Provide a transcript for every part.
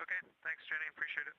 Okay, thanks, Jenny. Appreciate it.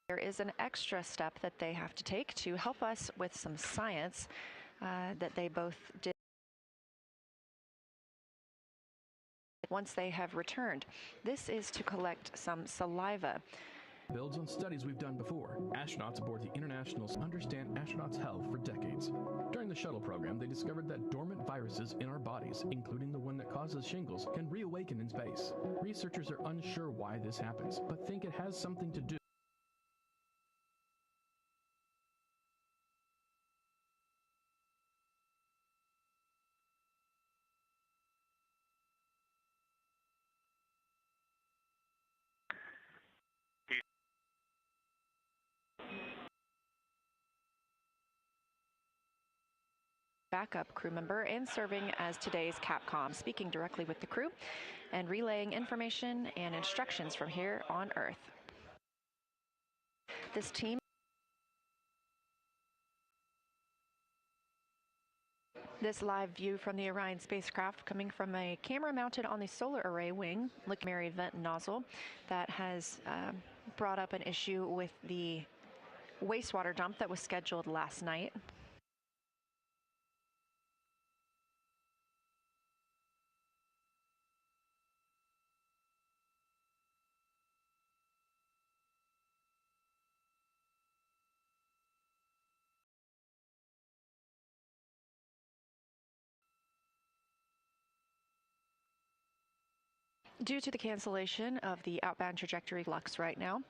There is an extra step that they have to take to help us with some science that they both did once they have returned. This is to collect some saliva. Builds on studies we've done before. Astronauts aboard the Internationals understand astronauts' health for decades. During the shuttle program, they discovered that dormant viruses in our bodies, including the one that causes shingles, can reawaken in space. Researchers are unsure why this happens, but think it has something to do. Backup crew member and serving as today's Capcom, speaking directly with the crew and relaying information and instructions from here on Earth. This team This live view from the Orion spacecraft coming from a camera mounted on the solar array wing, liquid vent nozzle that has brought up an issue with the wastewater dump that was scheduled last night. Due to the cancellation of the outbound trajectory flux right now,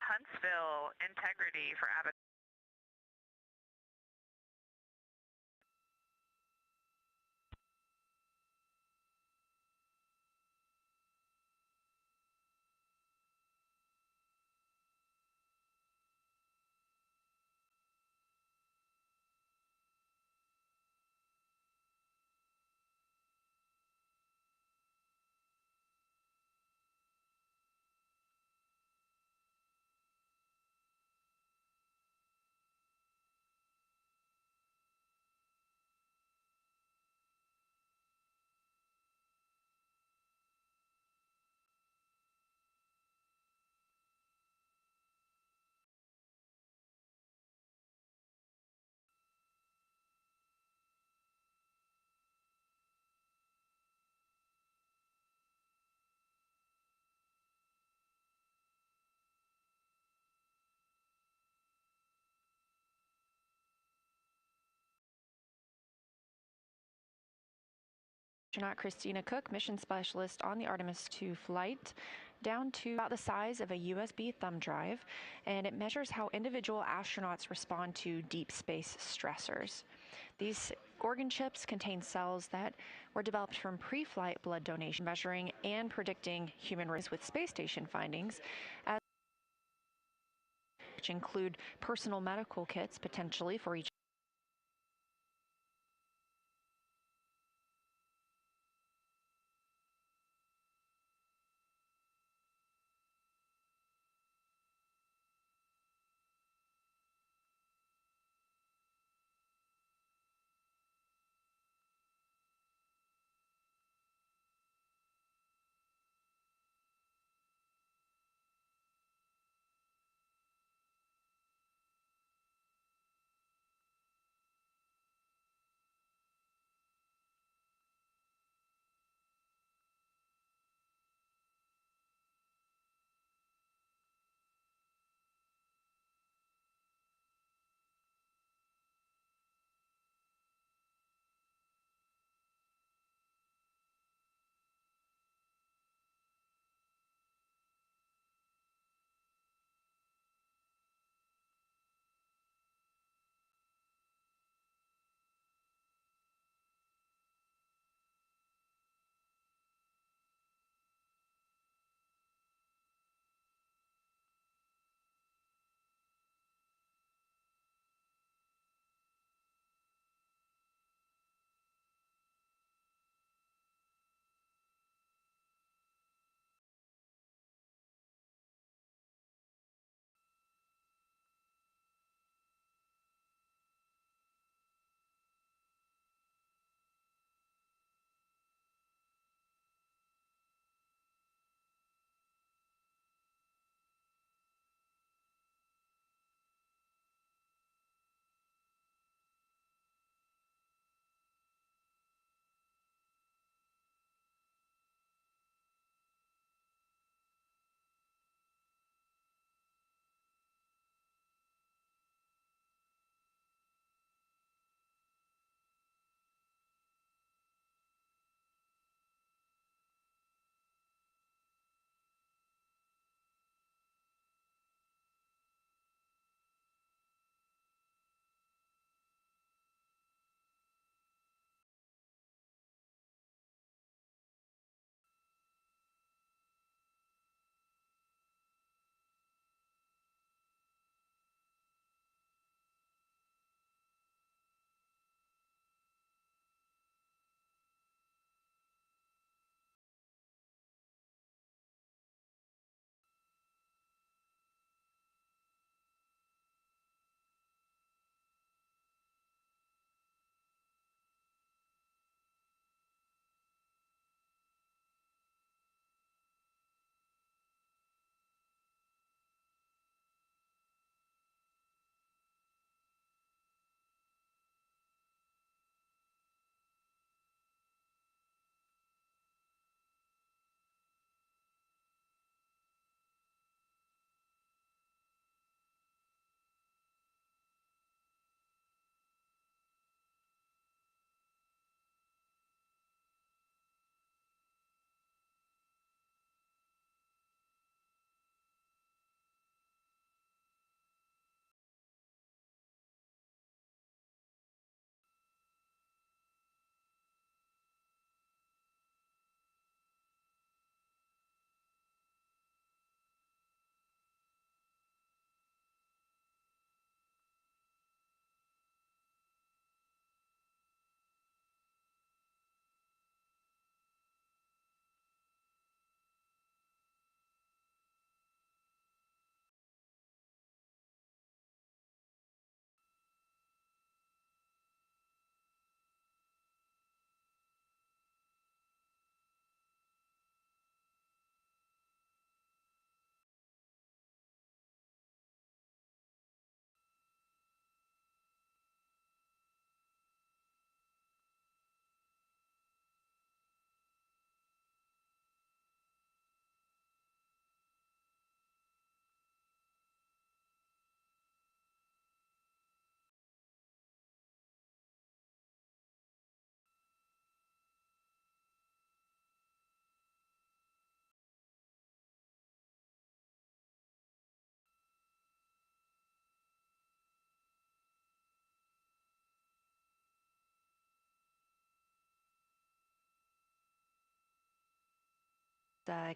Huntsville, integrity for Abbott. Astronaut Christina Cook, mission specialist on the Artemis 2 flight, down to about the size of a USB thumb drive, and it measures how individual astronauts respond to deep space stressors. These organ chips contain cells that were developed from pre-flight blood donation, measuring and predicting human risk with space station findings, which include personal medical kits potentially for each.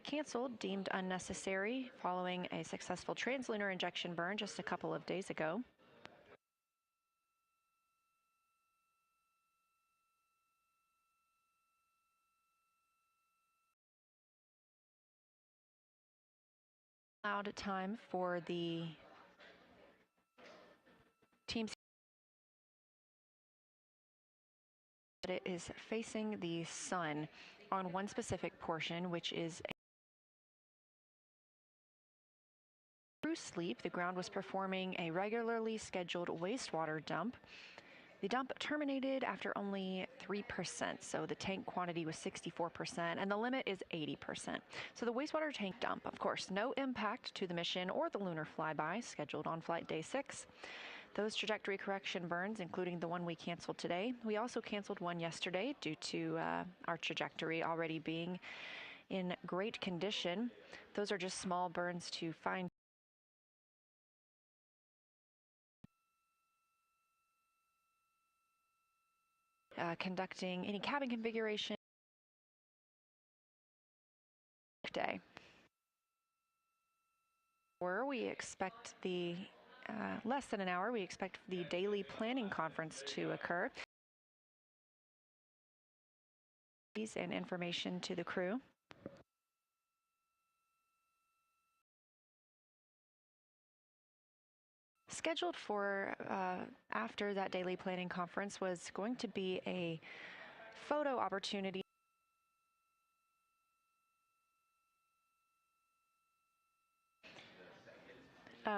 Canceled, deemed unnecessary, following a successful translunar injection burn just a couple of days ago. Allowed time for the teams. It is facing the sun on one specific portion, which is through sleep. The ground was performing a regularly scheduled wastewater dump. The dump terminated after only 3%, so the tank quantity was 64%, and the limit is 80%. So the wastewater tank dump, of course, no impact to the mission or the lunar flyby scheduled on flight day 6. Those trajectory correction burns, including the one we canceled today. We also canceled one yesterday due to our trajectory already being in great condition. Those are just small burns to fine conducting any cabin configuration day. Or we expect the less than an hour, we expect the daily planning conference to occur. And information to the crew. Scheduled for after that daily planning conference was going to be a photo opportunity.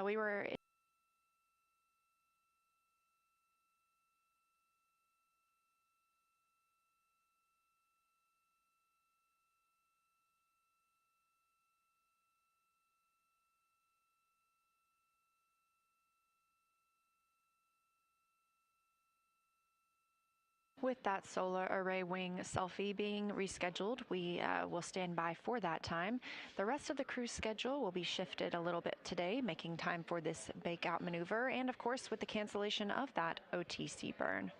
We were with that solar array wing selfie being rescheduled. We will stand by for that time. The rest of the cruise schedule will be shifted a little bit today, making time for this bake out maneuver, and of course with the cancellation of that OTC burn.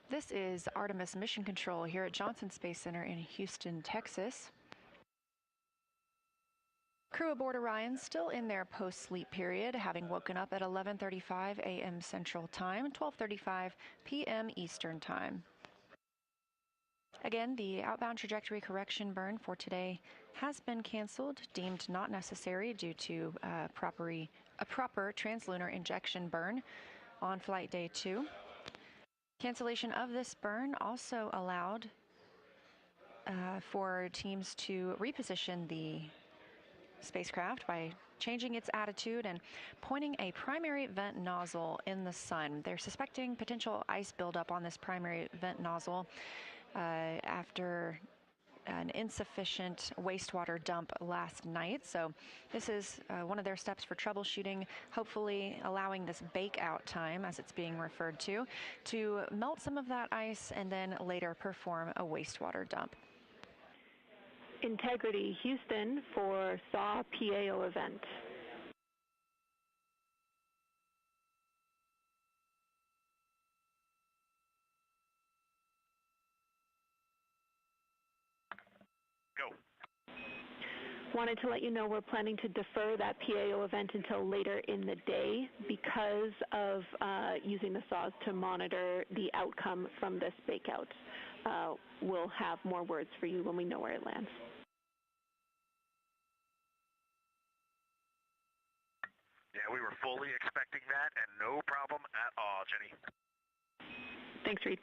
This is Artemis Mission Control here at Johnson Space Center in Houston, Texas. Crew aboard Orion still in their post-sleep period, having woken up at 11:35 a.m. Central Time, 12:35 p.m. Eastern Time. Again, the outbound trajectory correction burn for today has been canceled, deemed not necessary due to a proper translunar injection burn on flight day 2. Cancellation of this burn also allowed for teams to reposition the spacecraft by changing its attitude and pointing a primary vent nozzle in the sun. They're suspecting potential ice buildup on this primary vent nozzle after an insufficient wastewater dump last night. So this is one of their steps for troubleshooting, hopefully allowing this bake out time, as it's being referred to melt some of that ice and then later perform a wastewater dump. Integrity Houston for SAW PAO event. Go. Wanted to let you know we're planning to defer that PAO event until later in the day because of using the saws to monitor the outcome from this bakeout. We'll have more words for you when we know where it lands. Yeah, we were fully expecting that, and no problem at all, Jenny. Thanks, Reed.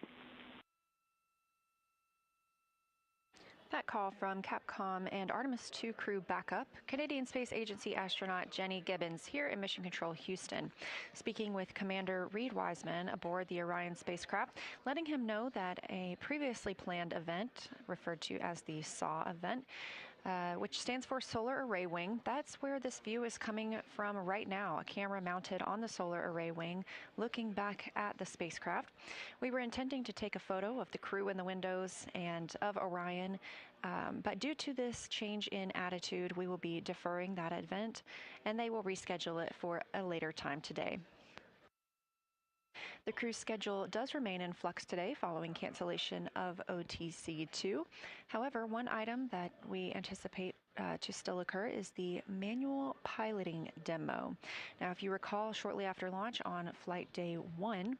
That call from Capcom and Artemis 2 crew backup, Canadian Space Agency astronaut Jenny Gibbons here in Mission Control Houston, speaking with Commander Reed Wiseman aboard the Orion spacecraft, letting him know that a previously planned event, referred to as the SAW event, which stands for Solar Array Wing. That's where this view is coming from right now, a camera mounted on the solar array wing looking back at the spacecraft. We were intending to take a photo of the crew in the windows and of Orion, but due to this change in attitude, we will be deferring that event, and they will reschedule it for a later time today. The cruise schedule does remain in flux today following cancellation of OTC-2. However, one item that we anticipate to still occur is the manual piloting demo. Now, if you recall, shortly after launch on flight day 1,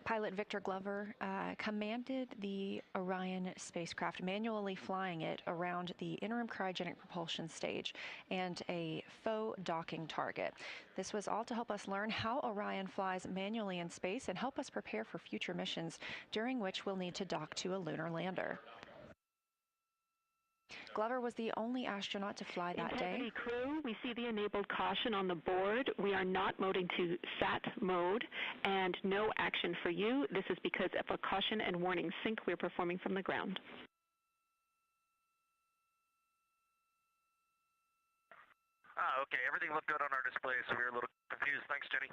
pilot Victor Glover commanded the Orion spacecraft, manually flying it around the interim cryogenic propulsion stage and a faux docking target. This was all to help us learn how Orion flies manually in space and help us prepare for future missions during which we'll need to dock to a lunar lander. Glover was the only astronaut to fly that day. Integrity crew, we see the enabled caution on the board. We are not moding to SAT mode and no action for you. This is because of a caution and warning sync we're performing from the ground. Okay, everything looked good on our display, so we were a little confused. Thanks, Jenny.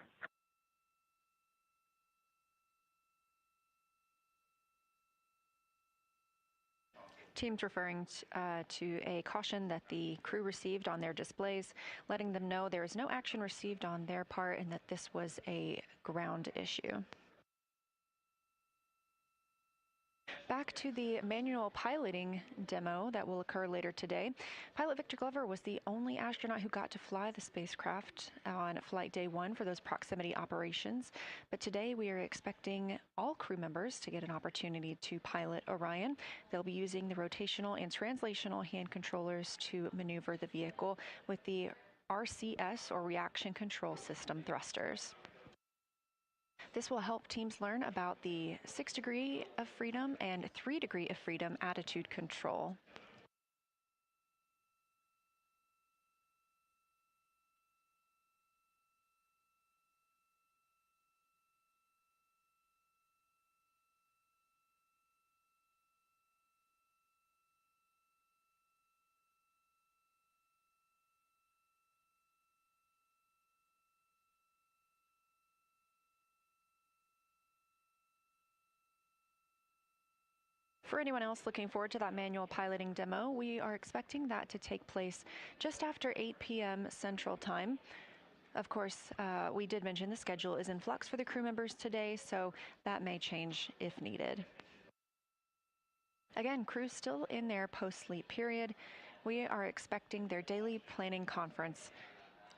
Teams referring to a caution that the crew received on their displays, letting them know there is no action received on their part and that this was a ground issue. Back to the manual piloting demo that will occur later today. Pilot Victor Glover was the only astronaut who got to fly the spacecraft on flight day 1 for those proximity operations. But today we are expecting all crew members to get an opportunity to pilot Orion. They'll be using the rotational and translational hand controllers to maneuver the vehicle with the RCS, or Reaction Control System, thrusters. This will help teams learn about the 6 degree of freedom and 3 degree of freedom attitude control. For anyone else looking forward to that manual piloting demo, we are expecting that to take place just after 8 p.m. Central Time. Of course, we did mention the schedule is in flux for the crew members today, so that may change if needed. Again, crew's still in their post-sleep period. We are expecting their daily planning conference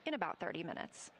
in about 30 minutes.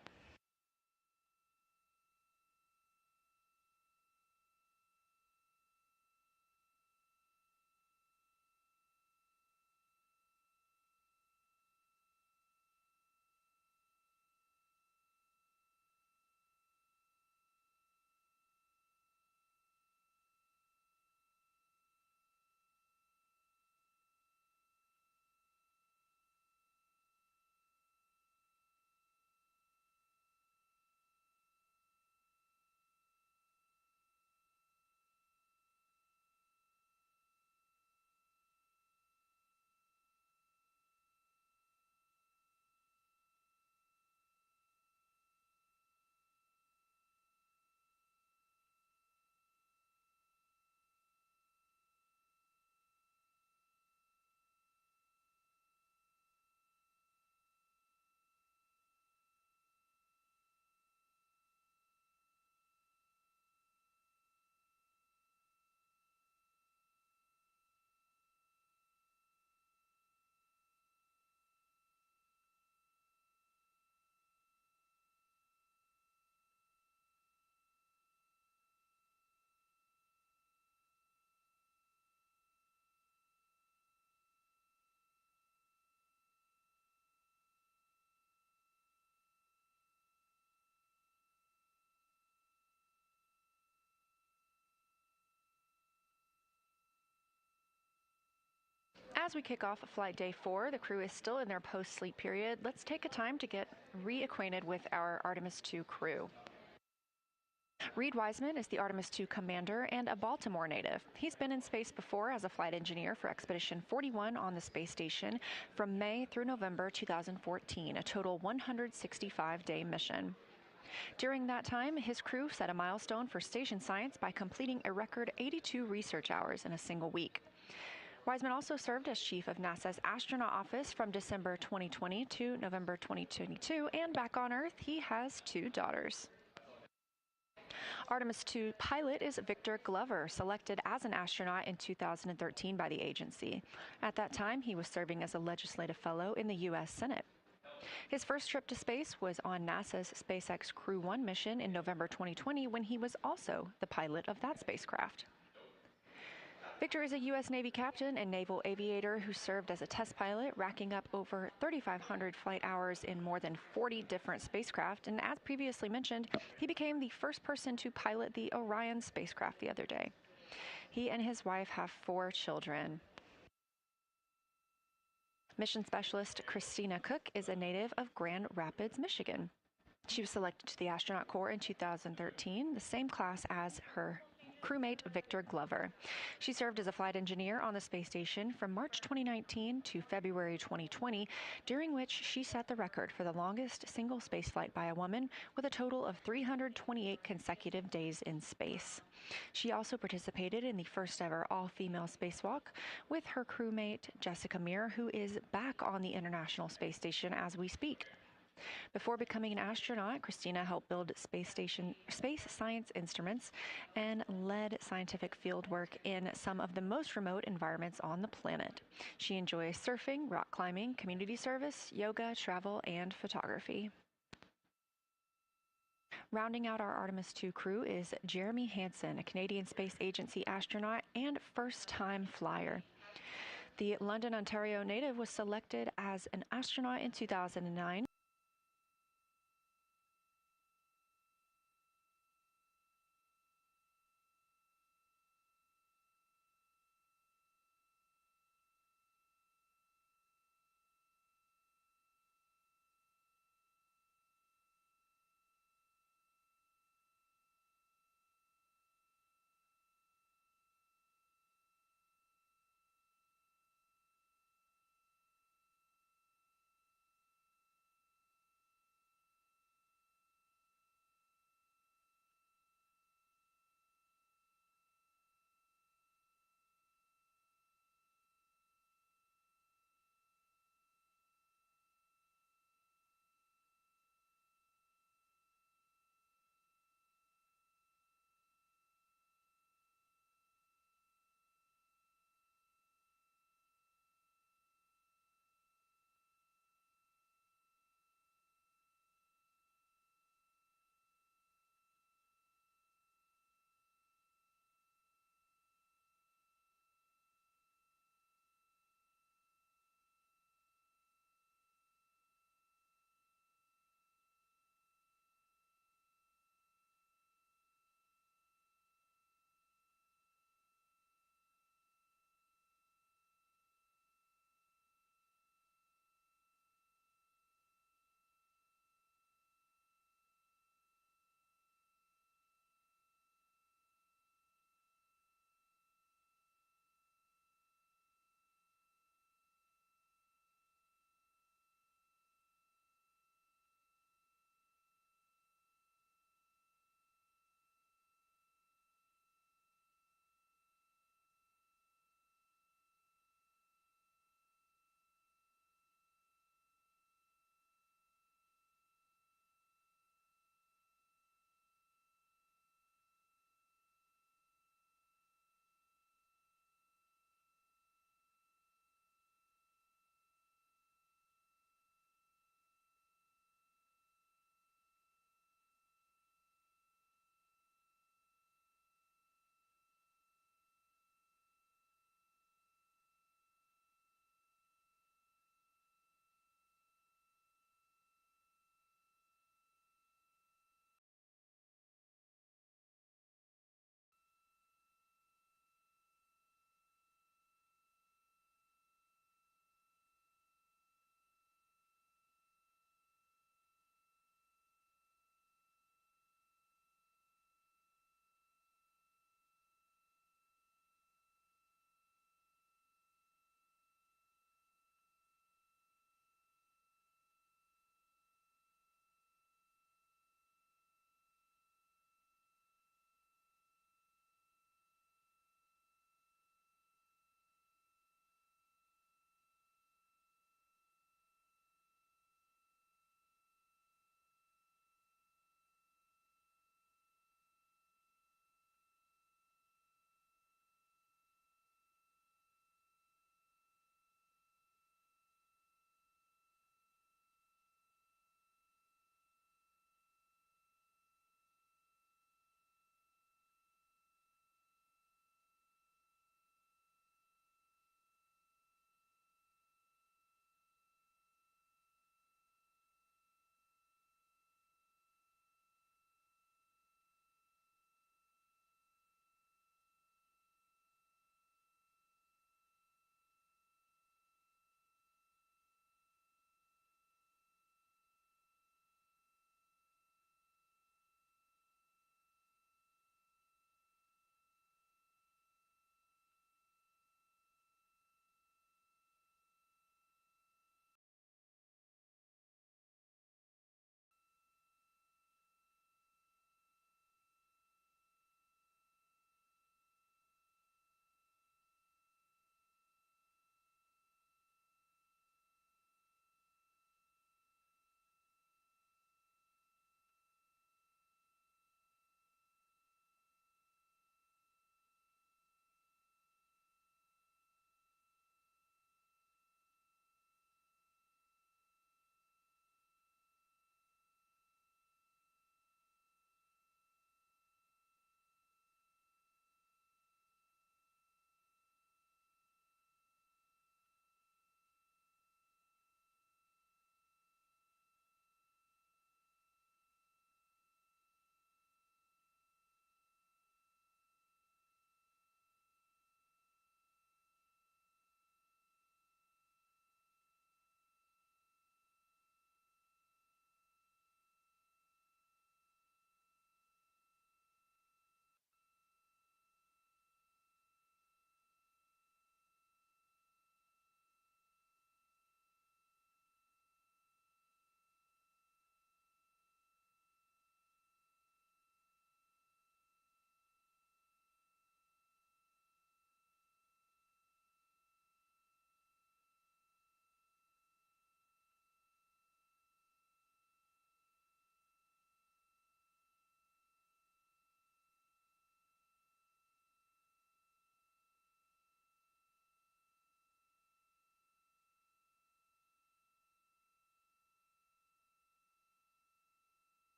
As we kick off flight day 4, the crew is still in their post-sleep period. Let's take a time to get reacquainted with our Artemis II crew. Reed Wiseman is the Artemis II commander and a Baltimore native. He's been in space before as a flight engineer for Expedition 41 on the space station from May through November 2014, a total 165-day mission. During that time, his crew set a milestone for station science by completing a record 82 research hours in a single week. Wiseman also served as chief of NASA's astronaut office from December 2020 to November 2022, and back on Earth, he has 2 daughters. Artemis II pilot is Victor Glover, selected as an astronaut in 2013 by the agency. At that time, he was serving as a legislative fellow in the U.S. Senate. His first trip to space was on NASA's SpaceX Crew 1 mission in November 2020, when he was also the pilot of that spacecraft. Victor is a U.S. Navy captain and naval aviator who served as a test pilot, racking up over 3,500 flight hours in more than 40 different spacecraft. And as previously mentioned, he became the first person to pilot the Orion spacecraft the other day. He and his wife have 4 children. Mission specialist Christina Cook is a native of Grand Rapids, Michigan. She was selected to the Astronaut Corps in 2013, the same class as her crewmate Victor Glover. She served as a flight engineer on the space station from March 2019 to February 2020, during which she set the record for the longest single spaceflight by a woman, with a total of 328 consecutive days in space. She also participated in the first ever all-female spacewalk with her crewmate Jessica Meir, who is back on the International Space Station as we speak. Before becoming an astronaut, Christina helped build space science instruments and led scientific field work in some of the most remote environments on the planet. She enjoys surfing, rock climbing, community service, yoga, travel, and photography. Rounding out our Artemis II crew is Jeremy Hansen, a Canadian Space Agency astronaut and first-time flyer. The London, Ontario native was selected as an astronaut in 2009.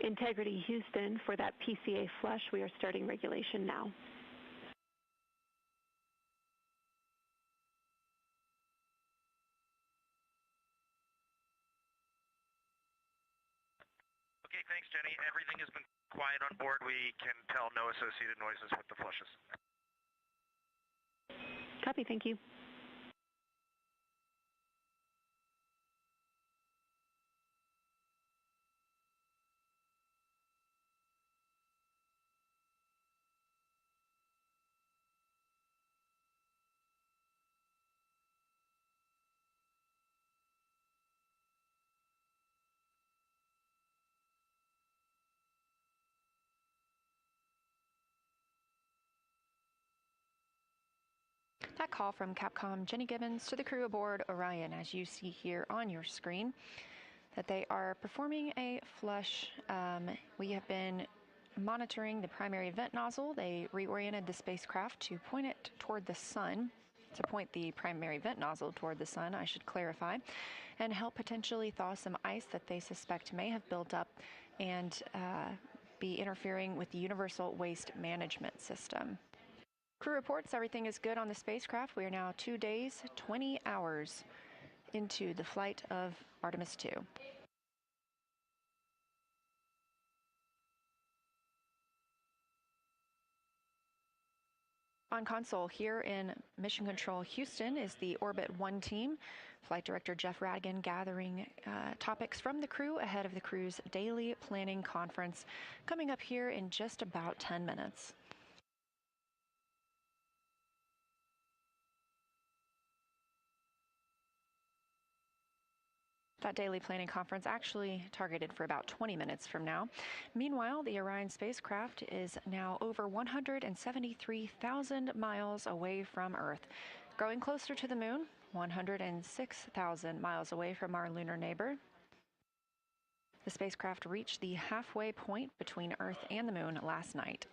Integrity Houston, for that PCA flush, we are starting regulation now. Okay, thanks, Jenny. Everything has been quiet on board. We can tell no associated noises with the flushes. Copy, thank you. That call from Capcom Jenny Gibbons to the crew aboard Orion, as you see here on your screen, that they are performing a flush. We have been monitoring the primary vent nozzle. They reoriented the spacecraft to point it toward the sun, to point the primary vent nozzle toward the sun, I should clarify, and help potentially thaw some ice that they suspect may have built up and be interfering with the Universal Waste Management System. Crew reports everything is good on the spacecraft. We are now 2 days, 20 hours into the flight of Artemis 2. On console here in Mission Control Houston is the Orbit 1 team. Flight Director Jeff Radigan gathering topics from the crew ahead of the crew's daily planning conference coming up here in just about 10 minutes. That daily planning conference actually targeted for about 20 minutes from now. Meanwhile, the Orion spacecraft is now over 173,000 miles away from Earth, growing closer to the moon, 106,000 miles away from our lunar neighbor. The spacecraft reached the halfway point between Earth and the moon last night.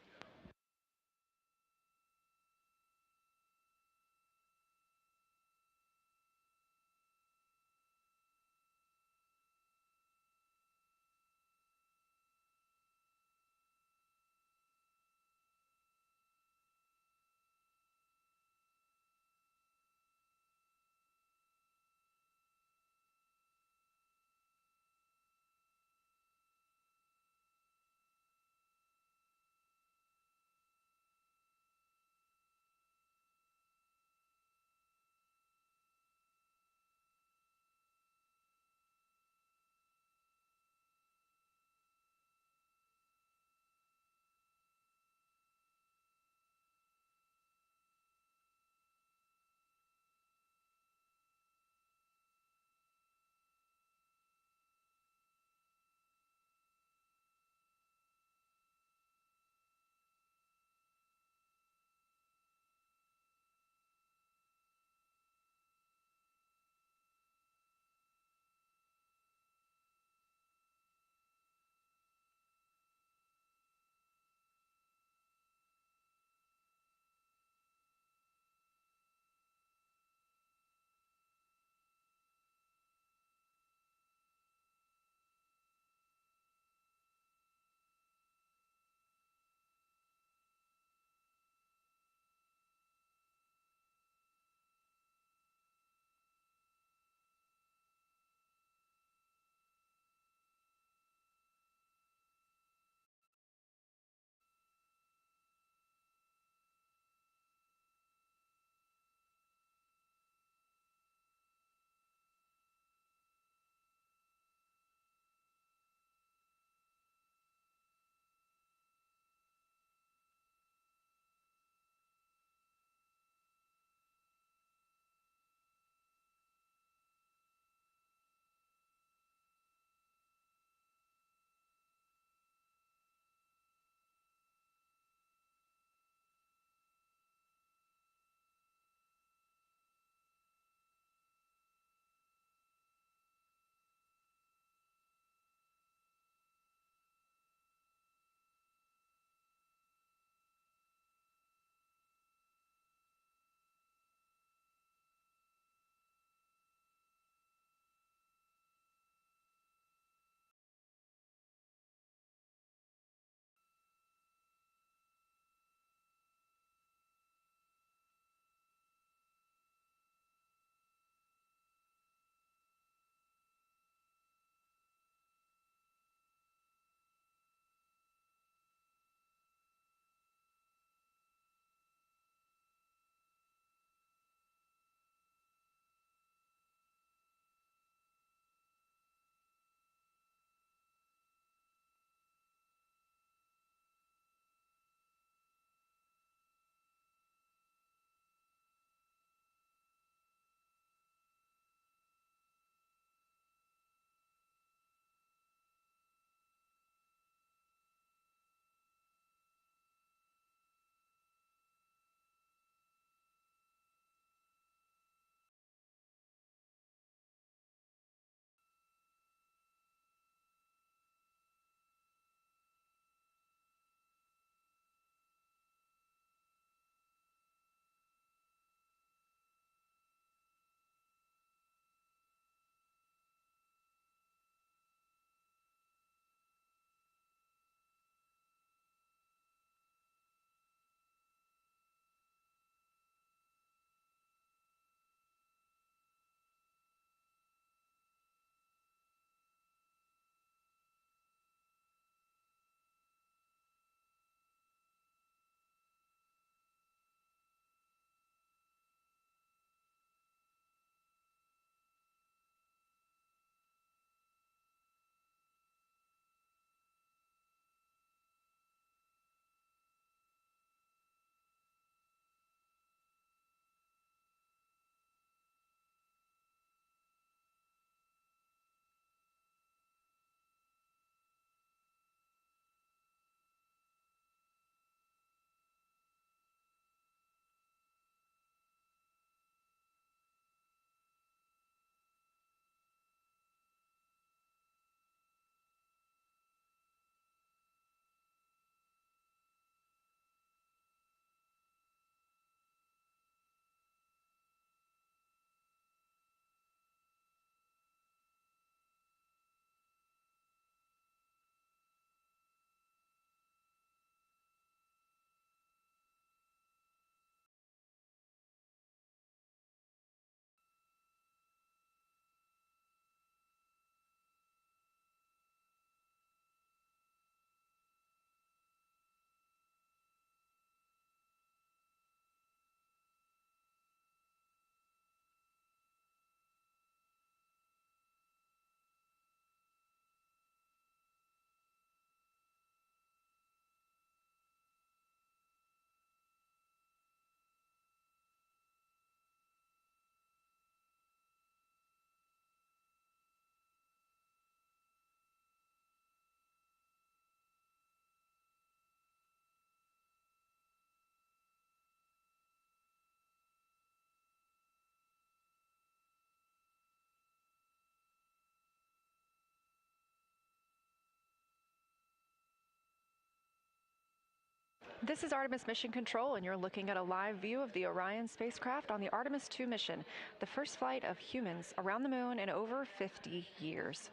This is Artemis Mission Control, and you're looking at a live view of the Orion spacecraft on the Artemis 2 mission, the first flight of humans around the moon in over 50 years.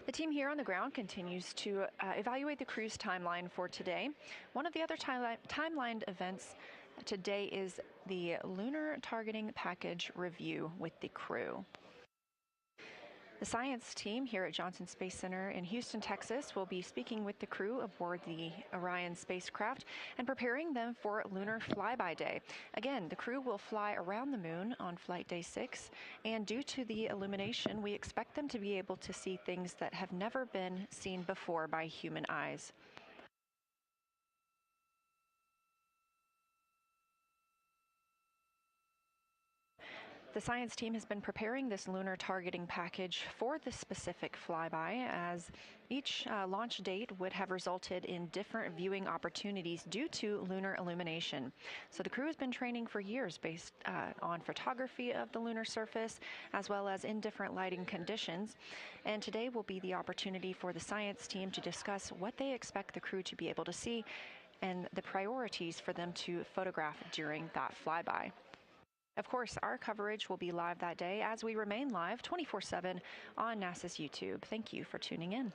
The team here on the ground continues to evaluate the crew's timeline for today. One of the other timelined events today is the Lunar Targeting Package review with the crew. The science team here at Johnson Space Center in Houston, Texas, will be speaking with the crew aboard the Orion spacecraft and preparing them for Lunar Flyby Day. Again, the crew will fly around the moon on flight day 6, and due to the illumination, we expect them to be able to see things that have never been seen before by human eyes. The science team has been preparing this lunar targeting package for this specific flyby, as each launch date would have resulted in different viewing opportunities due to lunar illumination. So the crew has been training for years based on photography of the lunar surface, as well as in different lighting conditions. And today will be the opportunity for the science team to discuss what they expect the crew to be able to see and the priorities for them to photograph during that flyby. Of course, our coverage will be live that day as we remain live 24/7 on NASA's YouTube. Thank you for tuning in.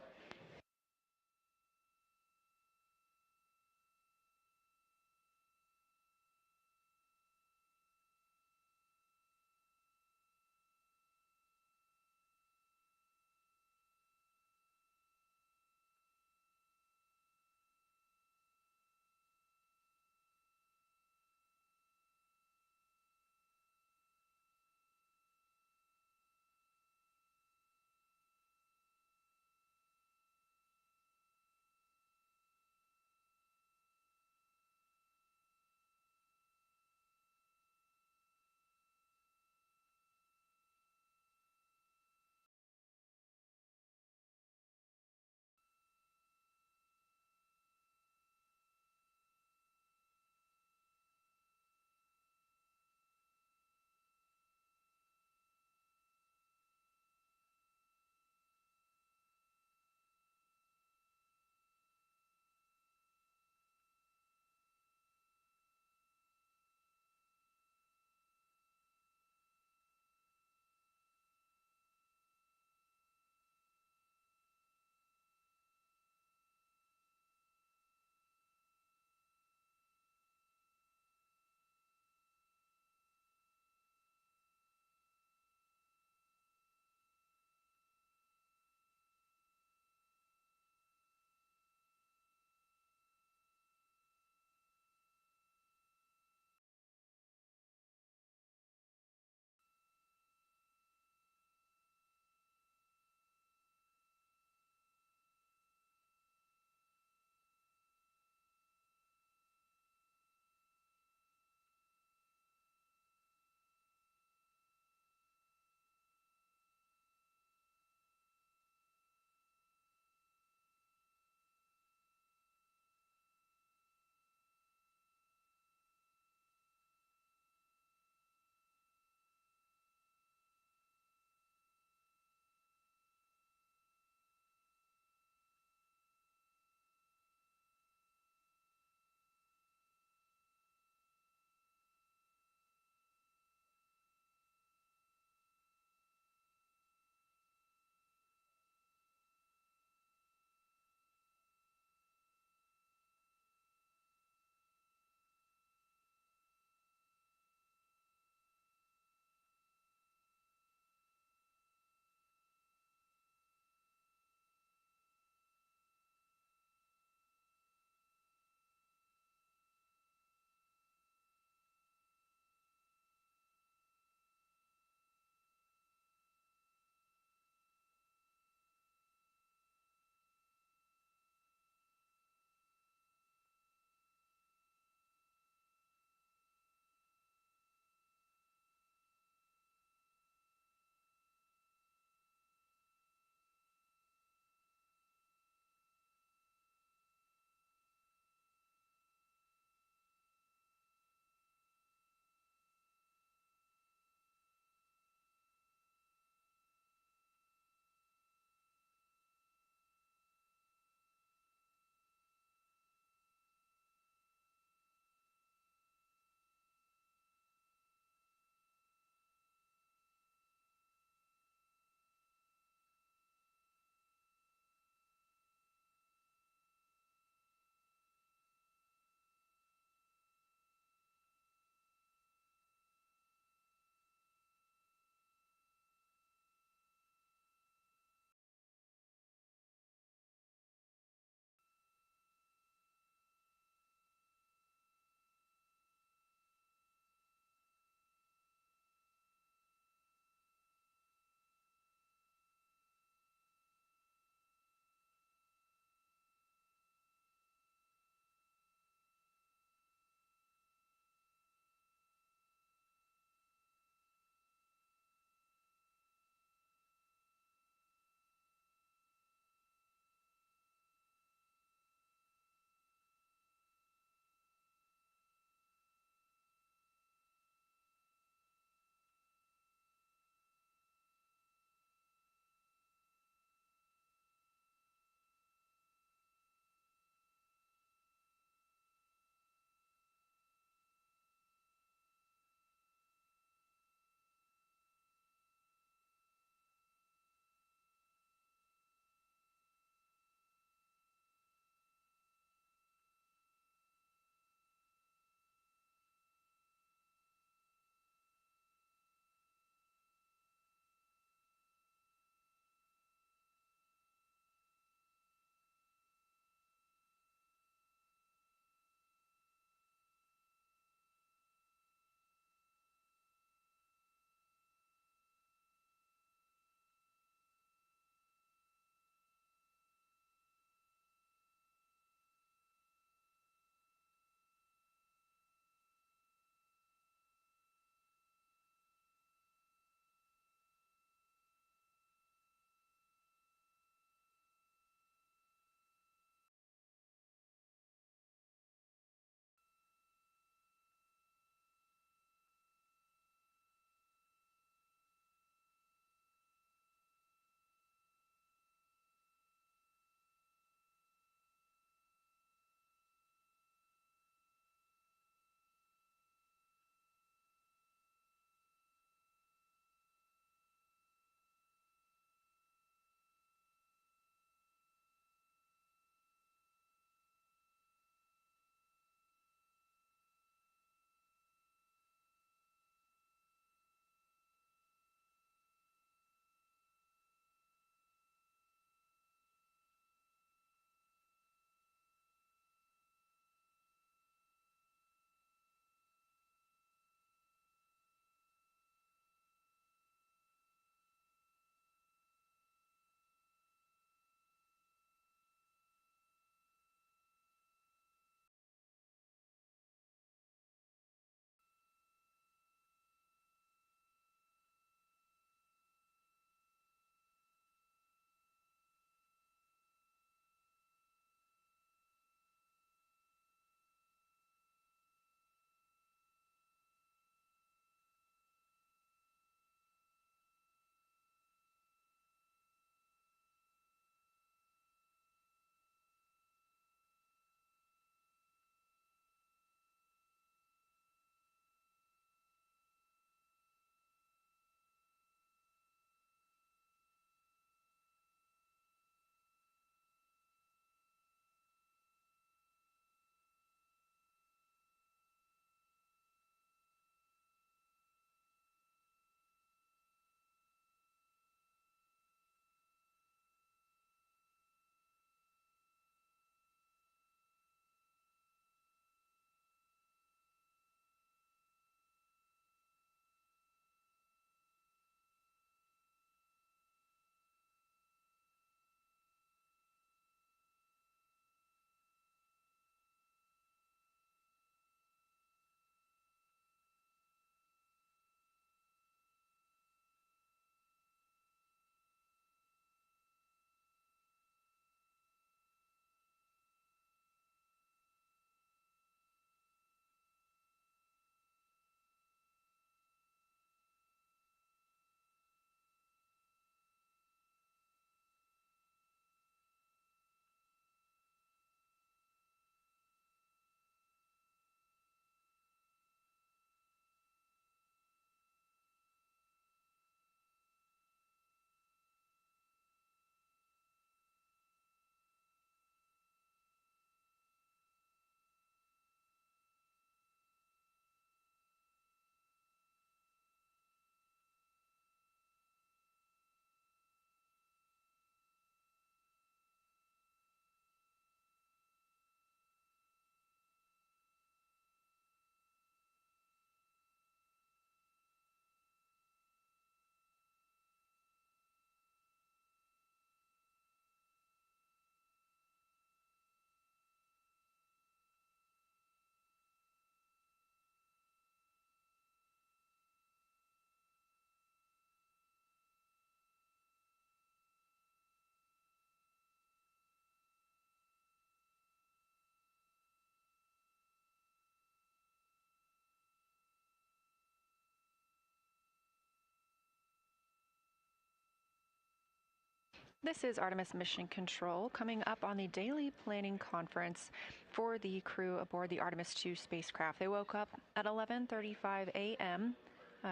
This is Artemis Mission Control coming up on the daily planning conference for the crew aboard the Artemis 2 spacecraft. They woke up at 11:35 a.m.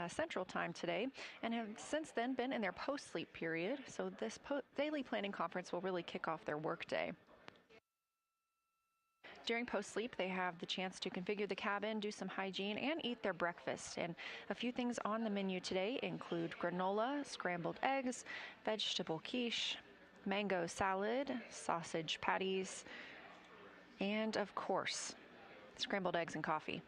Central Time today and have since then been in their post-sleep period. So this daily planning conference will really kick off their workday. During post-sleep, they have the chance to configure the cabin, do some hygiene, and eat their breakfast. And a few things on the menu today include granola, scrambled eggs, vegetable quiche, mango salad, sausage patties, and, of course, scrambled eggs and coffee.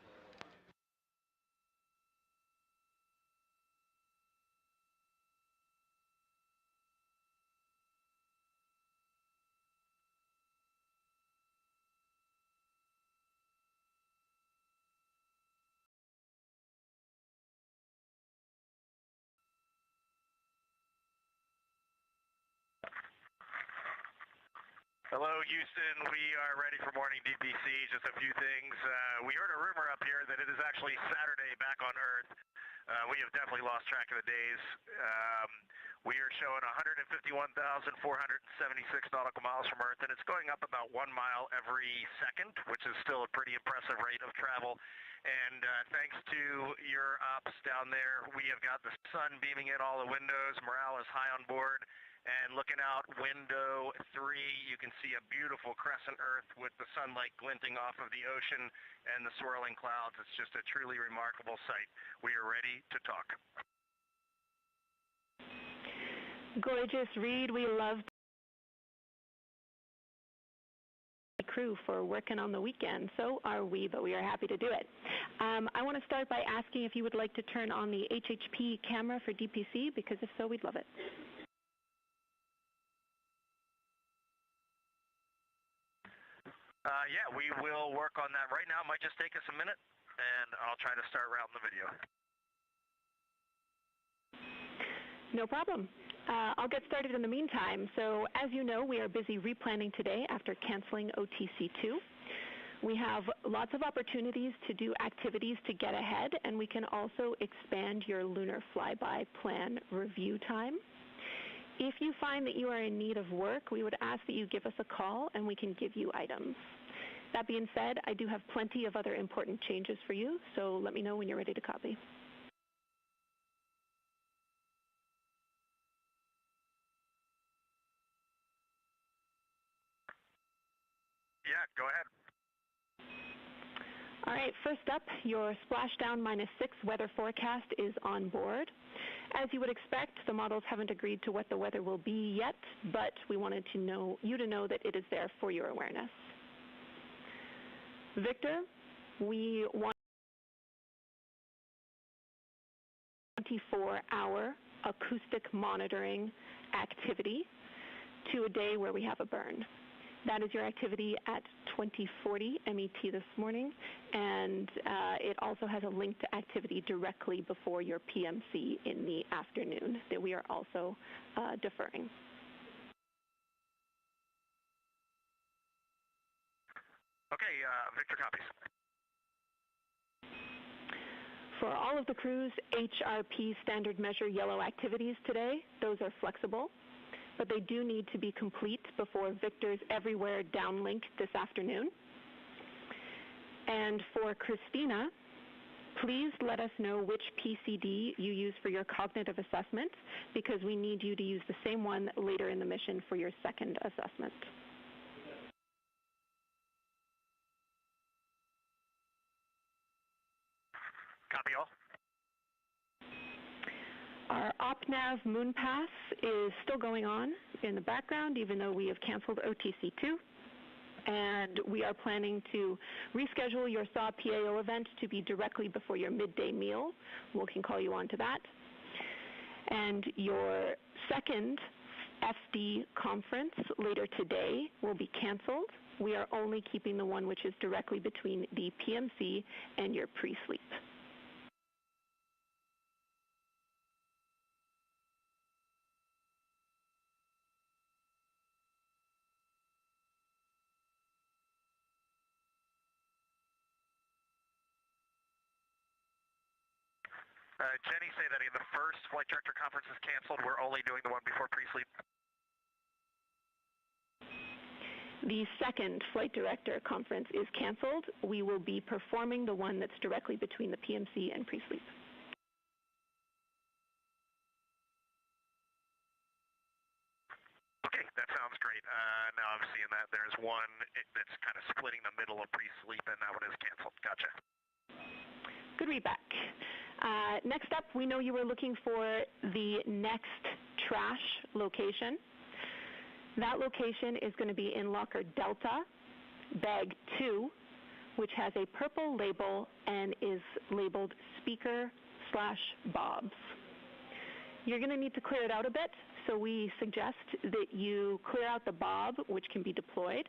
Hello, Houston. We are ready for morning DPC. Just a few things. We heard a rumor up here that it is actually Saturday back on Earth. We have definitely lost track of the days. We are showing 151,476 nautical miles from Earth, and it's going up about 1 mile every second, which is still a pretty impressive rate of travel. And thanks to your ops down there, we have got the sun beaming in all the windows. Morale is high on board. And looking out window 3, you can see a beautiful crescent Earth with the sunlight glinting off of the ocean and the swirling clouds. It's just a truly remarkable sight. We are ready to talk. Gorgeous, Reed. We love the crew for working on the weekend. So are we, but we are happy to do it. I want to start by asking if you would like to turn on the HHP camera for DPC, because if so, we'd love it. Yeah, we will work on that right now. It might just take us a minute, and I'll try to start routing the video. No problem. I'll get started in the meantime. So as you know, we are busy replanning today after canceling OTC2. We have lots of opportunities to do activities to get ahead, and we can also expand your lunar flyby plan review time. If you find that you are in need of work, we would ask that you give us a call and we can give you items. That being said, I do have plenty of other important changes for you, so let me know when you're ready to copy. Yeah, go ahead. All right, first up, your splashdown -6 weather forecast is on board. As you would expect, the models haven't agreed to what the weather will be yet, but we wanted you to know that it is there for your awareness. Victor, we want 24-hour acoustic monitoring activity to a day where we have a burn. That is your activity at 2040 MET this morning, and it also has a link to activity directly before your PMC in the afternoon that we are also deferring. Okay, Victor copies. For all of the crew's HRP standard measure yellow activities today, those are flexible, but they do need to be complete before Victor's Everywhere downlink this afternoon. And for Christina, please let us know which PCD you use for your cognitive assessment, because we need you to use the same one later in the mission for your second assessment. Copy all. Our OpNav Moon Pass is still going on in the background, even though we have canceled OTC2. And we are planning to reschedule your SAW PAO event to be directly before your midday meal. We can call you on to that. And your second FD conference later today will be canceled. We are only keeping the one which is directly between the PMC and your pre-sleep. Jenny, say that again. The first flight director conference is canceled. We're only doing the one before pre-sleep. The second flight director conference is canceled. We will be performing the one that's directly between the PMC and pre-sleep. Okay, that sounds great. Now I'm seeing that there's one that's kind of splitting the middle of pre-sleep, and that one is canceled. Gotcha. Good readback. Next up, we know you were looking for the next trash location. That location is going to be in locker Delta, bag 2, which has a purple label and is labeled speaker/Bobs. You're going to need to clear it out a bit, so we suggest that you clear out the Bob, which can be deployed,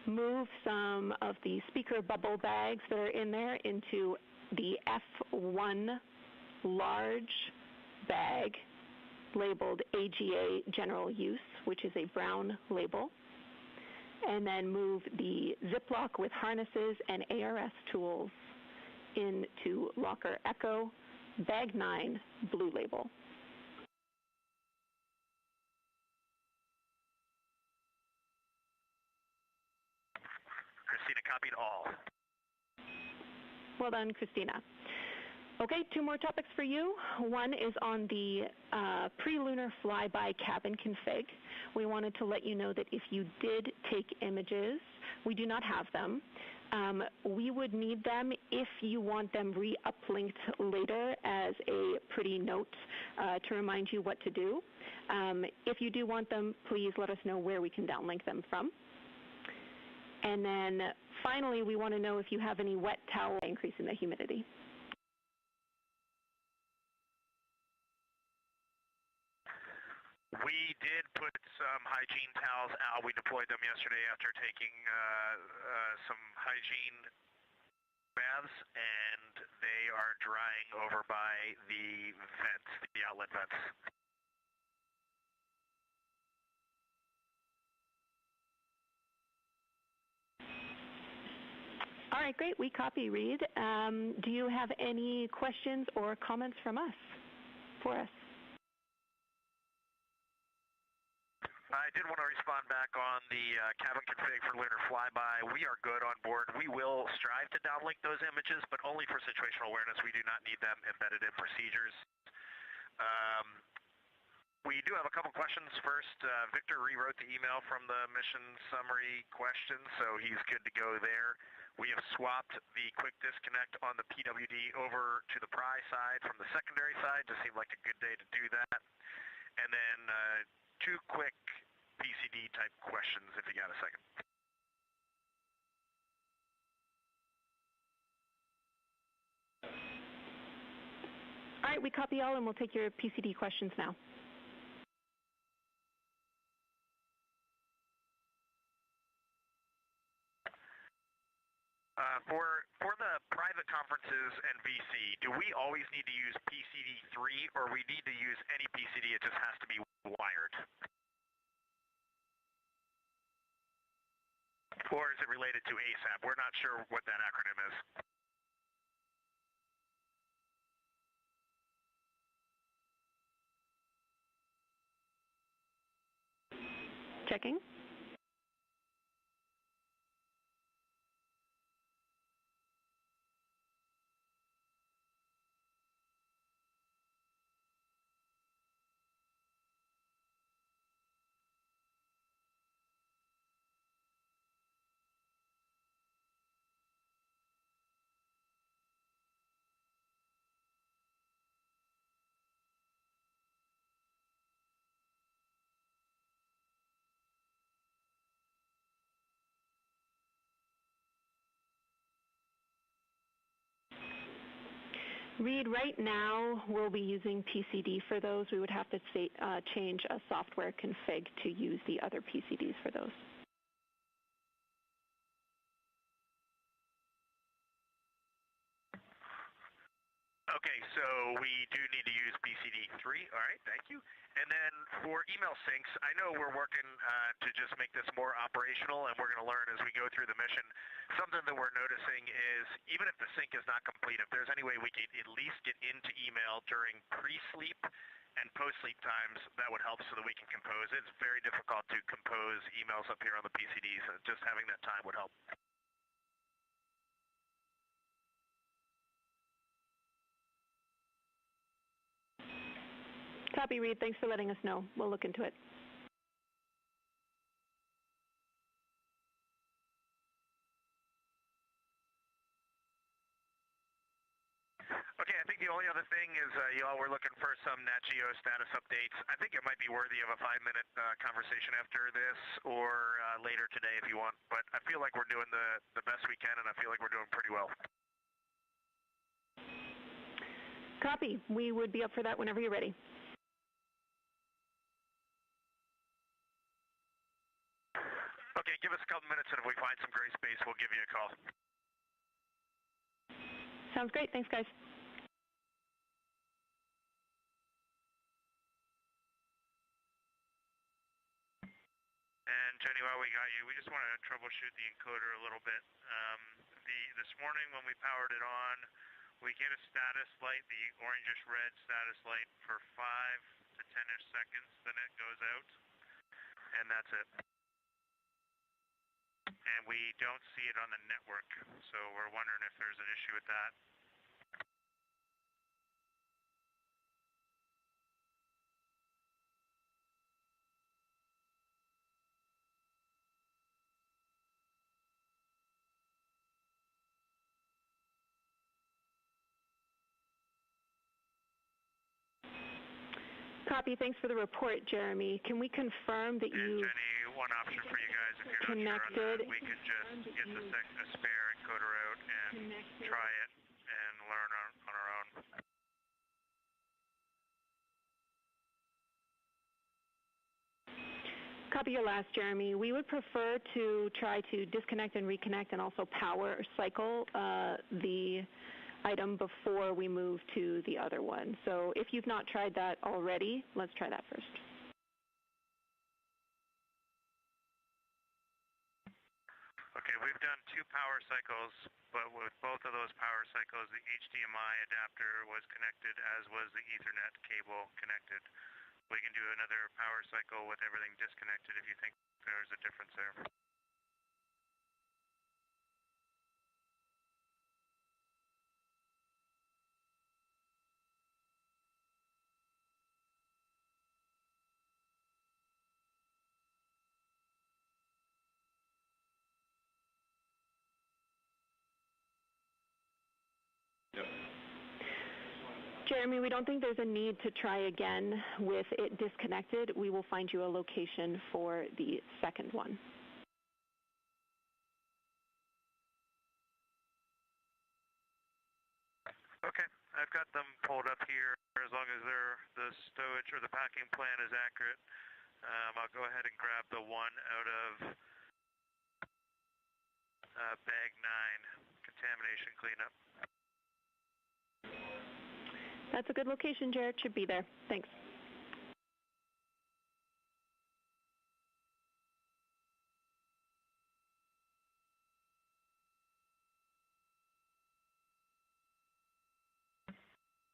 move some of the speaker bubble bags that are in there into the F1 large bag labeled AGA General Use, which is a brown label, and then move the Ziploc with harnesses and ARS tools into locker Echo, bag 9, blue label. Christina copied all. Well done, Christina. Okay, 2 more topics for you. One is on the pre-lunar flyby cabin config. We wanted to let you know that if you did take images, we do not have them. We would need them if you want them re-uplinked later as a pretty note to remind you what to do. If you do want them, please let us know where we can downlink them from. And then finally, we want to know if you have any wet towel increasing the humidity. We did put some hygiene towels out. We deployed them yesterday after taking some hygiene baths, and they are drying over by the vents, the outlet vents. All right, great. We copy, Reed. Do you have any questions or comments from us for us? I did want to respond back on the cabin config for lunar flyby. We are good on board. We will strive to downlink those images, but only for situational awareness. We do not need them embedded in procedures. We do have a couple questions. First, Victor rewrote the email from the mission summary question, so he's good to go there. We have swapped the quick disconnect on the PWD over to the pry side from the secondary side. Just seemed like a good day to do that. And then 2 quick PCD type questions if you got a second. All right, we copy all and we'll take your PCD questions now. For the private conferences and VC, do we always need to use PCD3 or we need to use any PCD, it just has to be wired? Or is it related to ASAP? We're not sure what that acronym is. Checking. Reed, right now we'll be using PCD for those. We would have to change a software config to use the other PCDs for those. Okay, so we do need to use PCD3. All right, thank you. And then for email syncs, I know we're working to just make this more operational, and we're going to learn as we go through the mission. Something that we're noticing is even if the sync is not complete, if there's any way we can at least get into email during pre-sleep and post-sleep times, that would help so that we can compose. It's very difficult to compose emails up here on the PCDs. Just having that time would help. Copy, Reed. Thanks for letting us know. We'll look into it. Okay, I think the only other thing is y'all were looking for some Nat Geo status updates. I think it might be worthy of a 5-minute conversation after this or later today if you want, but I feel like we're doing the best we can, and I feel like we're doing pretty well. Copy. We would be up for that whenever you're ready. Okay, give us a couple minutes, and if we find some gray space, we'll give you a call. Sounds great. Thanks, guys. And Jenny, while we got you, we just want to troubleshoot the encoder a little bit. This morning when we powered it on, we get a status light, the orangish red status light for 5 to 10-ish seconds, then it goes out, and that's it. And we don't see it on the network, so we're wondering if there's an issue with that. Copy. Thanks for the report, Jeremy. Can we confirm that you Jenny, one option for you guys, if you're connected? not sure on that, we could just get a spare encoder out and try it and learn on our own. Copy your last, Jeremy. We would prefer to try to disconnect and reconnect and also power or cycle the item before we move to the other one. So if you've not tried that already, let's try that first. Okay, we've done 2 power cycles, but with both of those power cycles, the HDMI adapter was connected, as was the Ethernet cable connected. We can do another power cycle with everything disconnected if you think there's a difference there. Jeremy, we don't think there's a need to try again with it disconnected. We will find you a location for the second one. Okay, I've got them pulled up here. As long as the stowage or the packing plan is accurate, I'll go ahead and grab the one out of bag 9, contamination cleanup. That's a good location, Jared. Should be there. Thanks.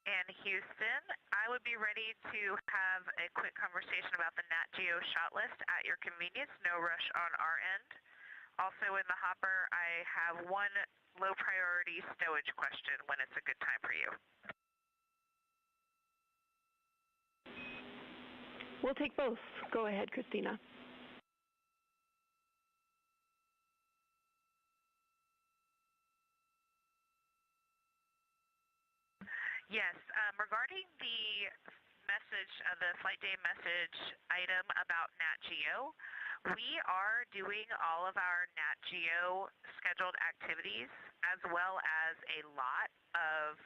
And Houston, I would be ready to have a quick conversation about the Nat Geo shot list at your convenience. No rush on our end. Also in the hopper, I have one low priority stowage question when it's a good time for you. We'll take both. Go ahead, Christina. Yes, regarding the message, the flight day message item about Nat Geo, we are doing all of our Nat Geo scheduled activities as well as a lot of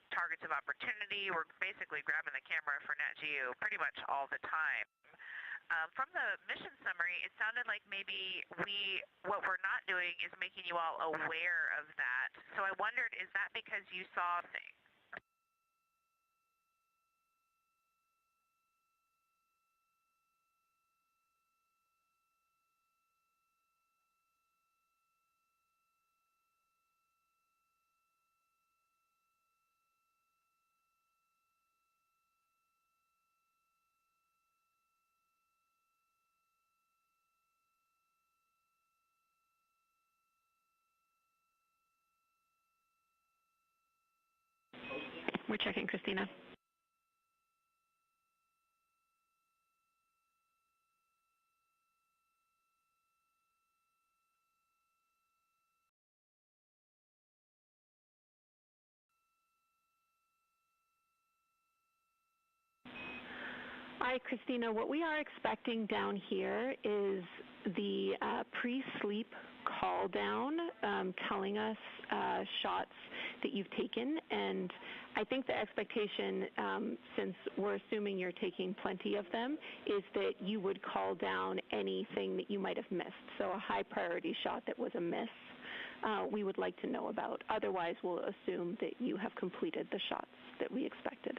targets of opportunity. We're basically grabbing the camera for Nat Geo pretty much all the time. From the mission summary, it sounded like maybe what we're not doing is making you all aware of that. So I wondered, is that because you saw things? We're checking, Christina. Hi, Christina. What we are expecting down here is the pre-sleep call down telling us shots that you've taken. And I think the expectation, since we're assuming you're taking plenty of them, is that you would call down anything that you might have missed. So a high priority shot that was a miss, we would like to know about. Otherwise, we'll assume that you have completed the shots that we expected.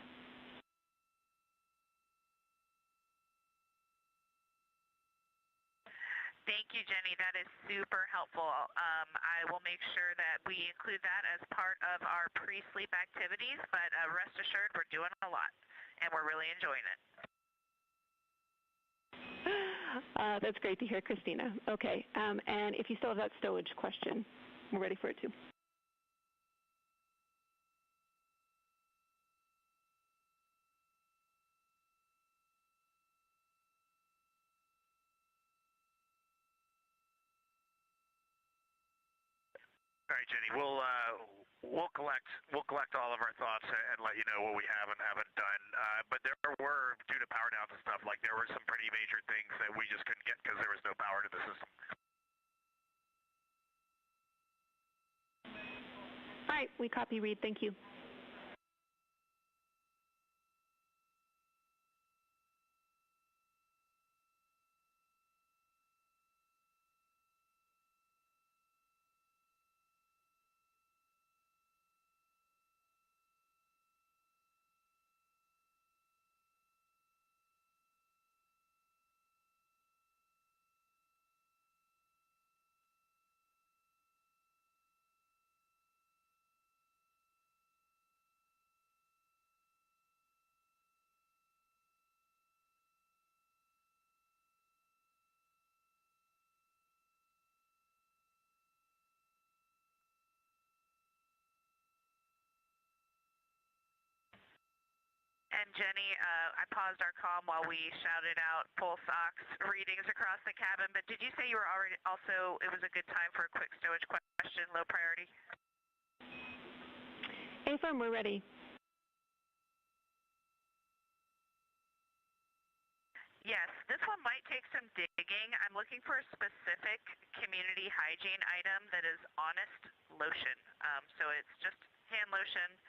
Thank you, Jenny. That is super helpful. I will make sure that we include that as part of our pre-sleep activities, but rest assured we're doing a lot, and we're really enjoying it. That's great to hear, Christina. Okay, and if you still have that stowage question, we're ready for it too. All right, Jenny. We'll collect all of our thoughts and let you know what we have and haven't done. But there were, due to power downs and stuff, like there were some pretty major things that we just couldn't get because there was no power to the system. All right, we copy, Reed. Thank you. And Jenny, I paused our comm while we shouted out pulse ox readings across the cabin, but did you say you were already also, it was a good time for a quick stowage question, low priority? A-firm, we're ready. Yes, this one might take some digging. I'm looking for a specific community hygiene item that is Honest lotion. So it's just hand lotion,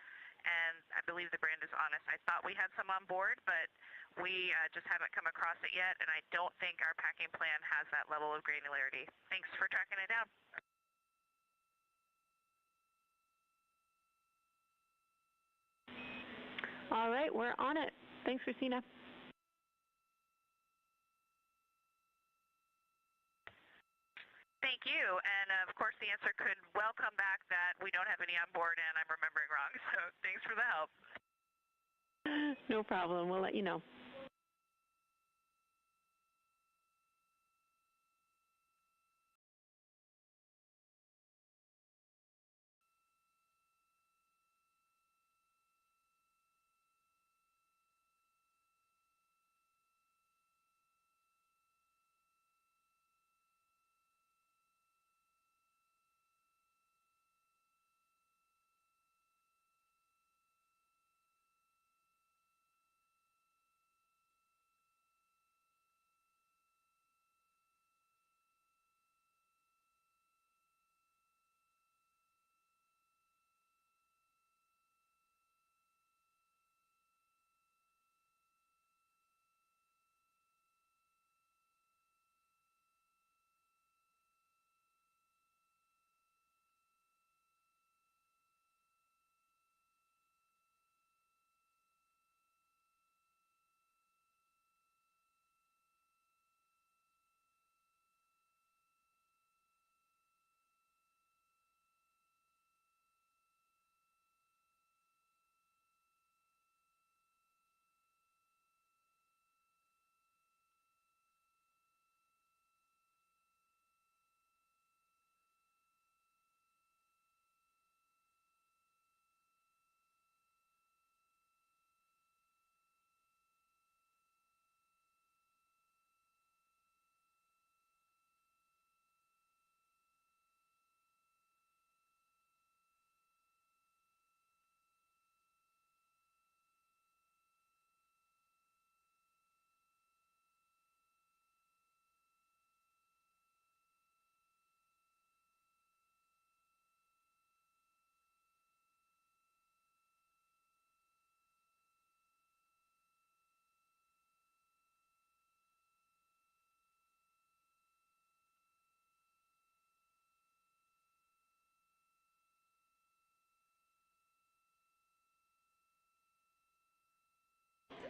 and I believe the brand is Honest. I thought we had some on board, but we just haven't come across it yet, and I don't think our packing plan has that level of granularity. Thanks for tracking it down. All right, we're on it. Thanks, Christina. Thank you. And of course, the answer could well come back that we don't have any on board and I'm remembering wrong. So thanks for the help. No problem. We'll let you know.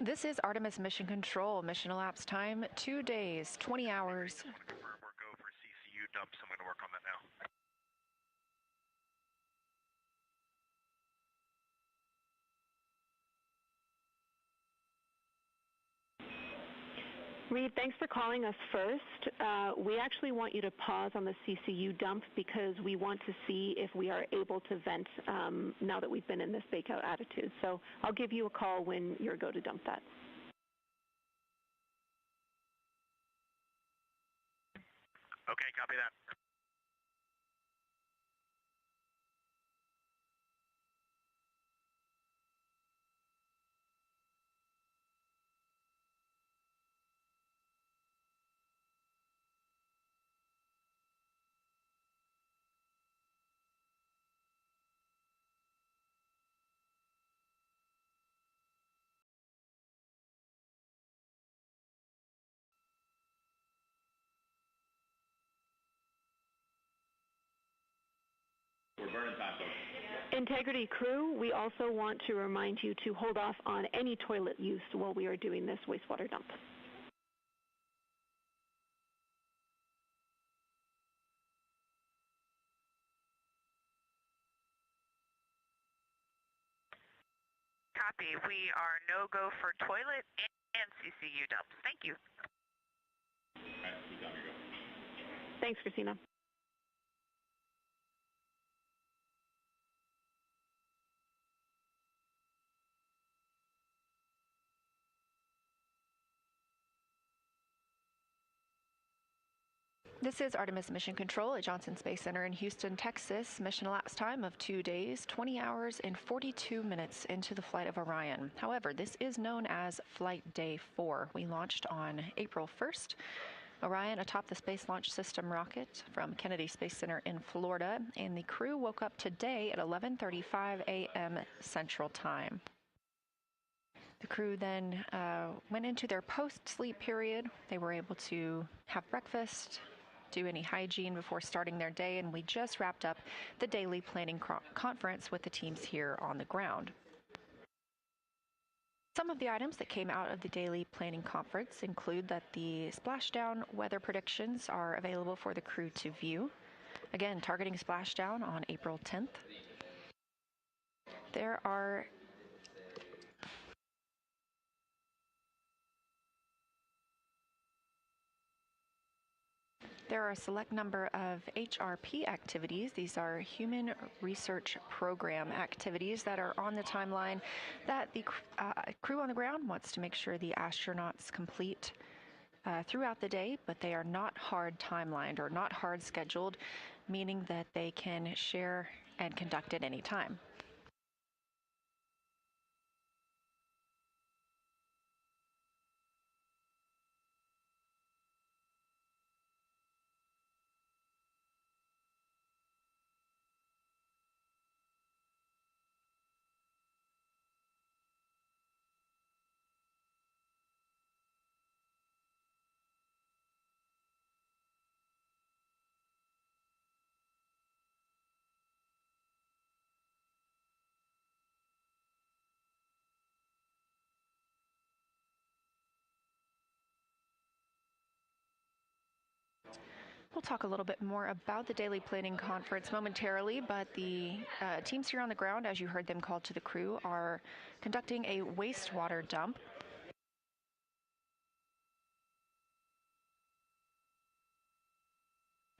This is Artemis Mission Control. Mission elapsed time 2 days, 20 hours. Just want to confirm we're go for CCU dumps. I'm going to work on that now. Reed, thanks for calling us first. We actually want you to pause on the CCU dump because we want to see if we are able to vent now that we've been in this bakeout attitude. So I'll give you a call when you're go to dump that. Okay, copy that. Integrity crew, we also want to remind you to hold off on any toilet use while we are doing this wastewater dump. Copy. We are no-go for toilet and CCU dumps. Thank you. Thanks, Christina. This is Artemis Mission Control at Johnson Space Center in Houston, Texas. Mission elapsed time of 2 days, 20 hours, and 42 minutes into the flight of Orion. However, this is known as Flight Day 4. We launched on April 1st. Orion atop the Space Launch System rocket from Kennedy Space Center in Florida, and the crew woke up today at 11:35 a.m. Central Time. The crew then went into their post-sleep period. They were able to have breakfast, do any hygiene before starting their day, and we just wrapped up the daily planning conference with the teams here on the ground. Some of the items that came out of the daily planning conference include that the splashdown weather predictions are available for the crew to view. Again, targeting splashdown on April 10th. There are a select number of HRP activities. These are Human Research Program activities that are on the timeline that the crew on the ground wants to make sure the astronauts complete throughout the day, but they are not hard timelined or not hard scheduled, meaning that they can share and conduct at any time. We'll talk a little bit more about the daily planning conference momentarily, but the teams here on the ground, as you heard them call to the crew, are conducting a wastewater dump.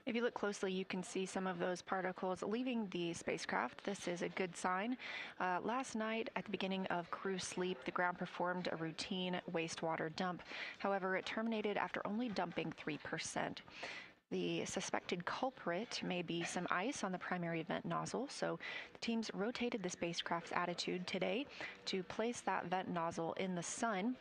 If you look closely, you can see some of those particles leaving the spacecraft. This is a good sign. Last night, at the beginning of crew sleep, the ground performed a routine wastewater dump. However, it terminated after only dumping 3%. The suspected culprit may be some ice on the primary vent nozzle, so the teams rotated the spacecraft's attitude today to place that vent nozzle in the sun.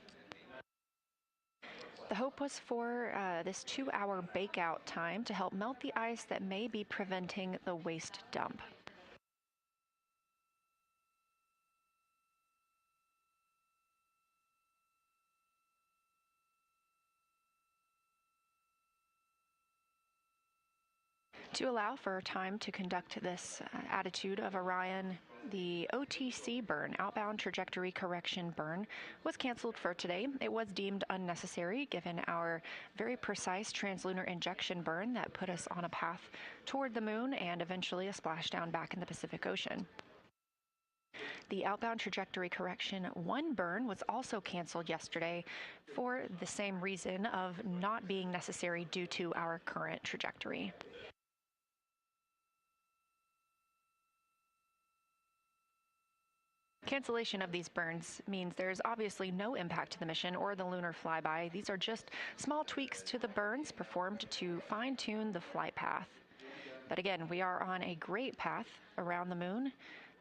The hope was for this 2-hour bake-out time to help melt the ice that may be preventing the waste dump. To allow for time to conduct this attitude of Orion The OTC burn, outbound trajectory correction burn, was canceled for today. It was deemed unnecessary given our very precise translational injection burn that put us on a path toward the moon and eventually a splashdown back in the Pacific Ocean. The outbound trajectory correction 1 burn was also canceled yesterday for the same reason of not being necessary due to our current trajectory. Cancellation of these burns means there's obviously no impact to the mission or the lunar flyby. These are just small tweaks to the burns performed to fine-tune the flight path. But again, we are on a great path around the moon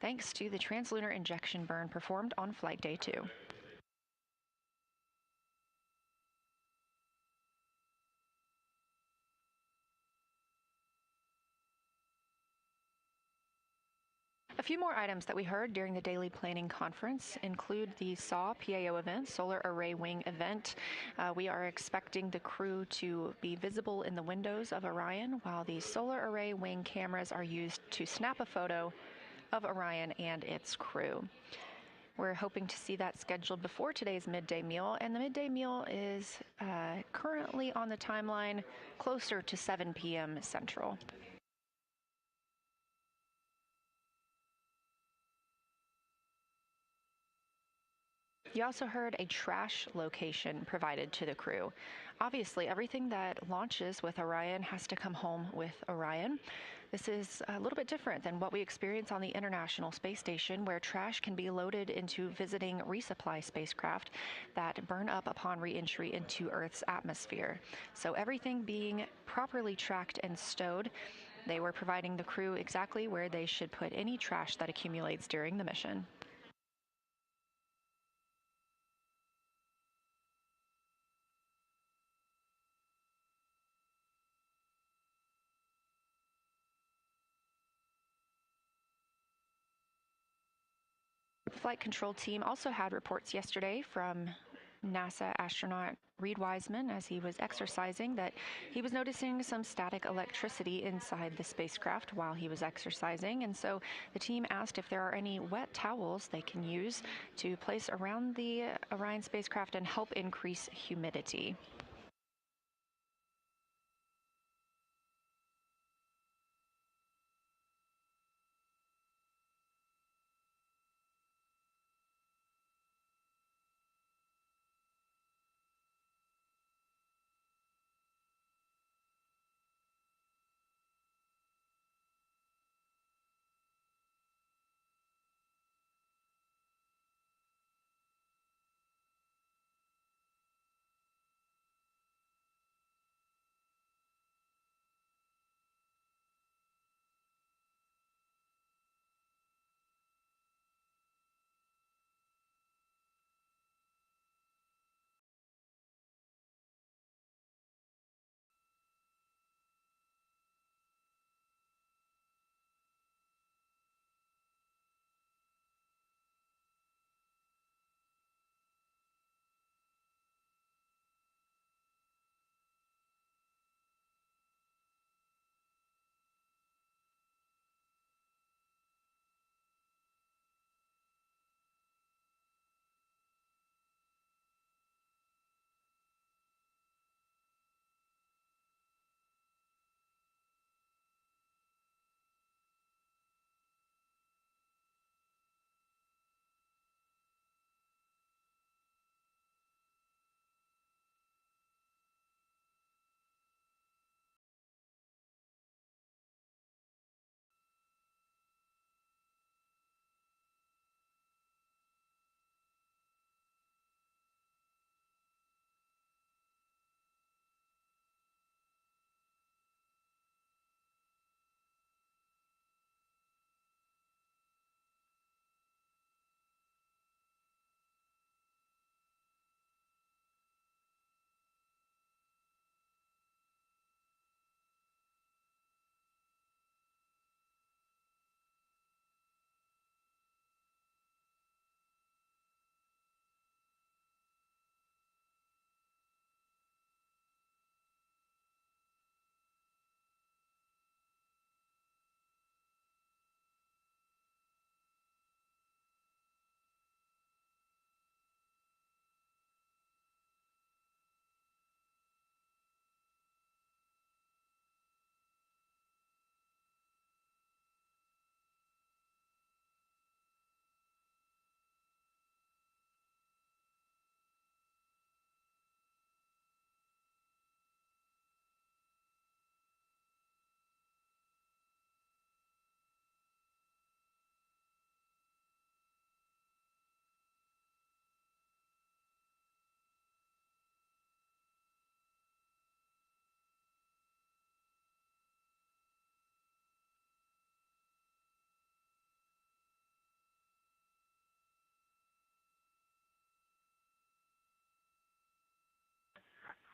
thanks to the translunar injection burn performed on flight day 2. A few more items that we heard during the daily planning conference include the SAW PAO event, Solar Array Wing event. We are expecting the crew to be visible in the windows of Orion while the Solar Array Wing cameras are used to snap a photo of Orion and its crew. We're hoping to see that scheduled before today's midday meal, and the midday meal is currently on the timeline closer to 7 p.m. Central. You also heard a trash location provided to the crew. Obviously, everything that launches with Orion has to come home with Orion. This is a little bit different than what we experience on the International Space Station, where trash can be loaded into visiting resupply spacecraft that burn up upon re-entry into Earth's atmosphere. So everything being properly tracked and stowed, they were providing the crew exactly where they should put any trash that accumulates during the mission. The flight control team also had reports yesterday from NASA astronaut Reed Wiseman as he was exercising that he was noticing some static electricity inside the spacecraft while he was exercising, and so the team asked if there are any wet towels they can use to place around the Orion spacecraft and help increase humidity.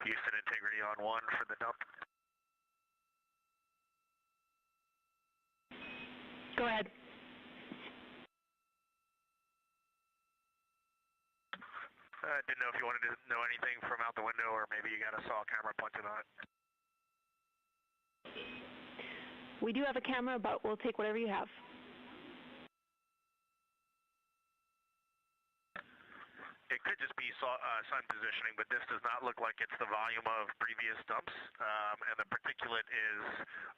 Houston, integrity on 1 for the dump. Go ahead. Didn't know if you wanted to know anything from out the window, or maybe you got a saw camera pointed on it. We do have a camera, but we'll take whatever you have. It could just be sun positioning, but this does not look like it's the volume of previous dumps, and the particulate is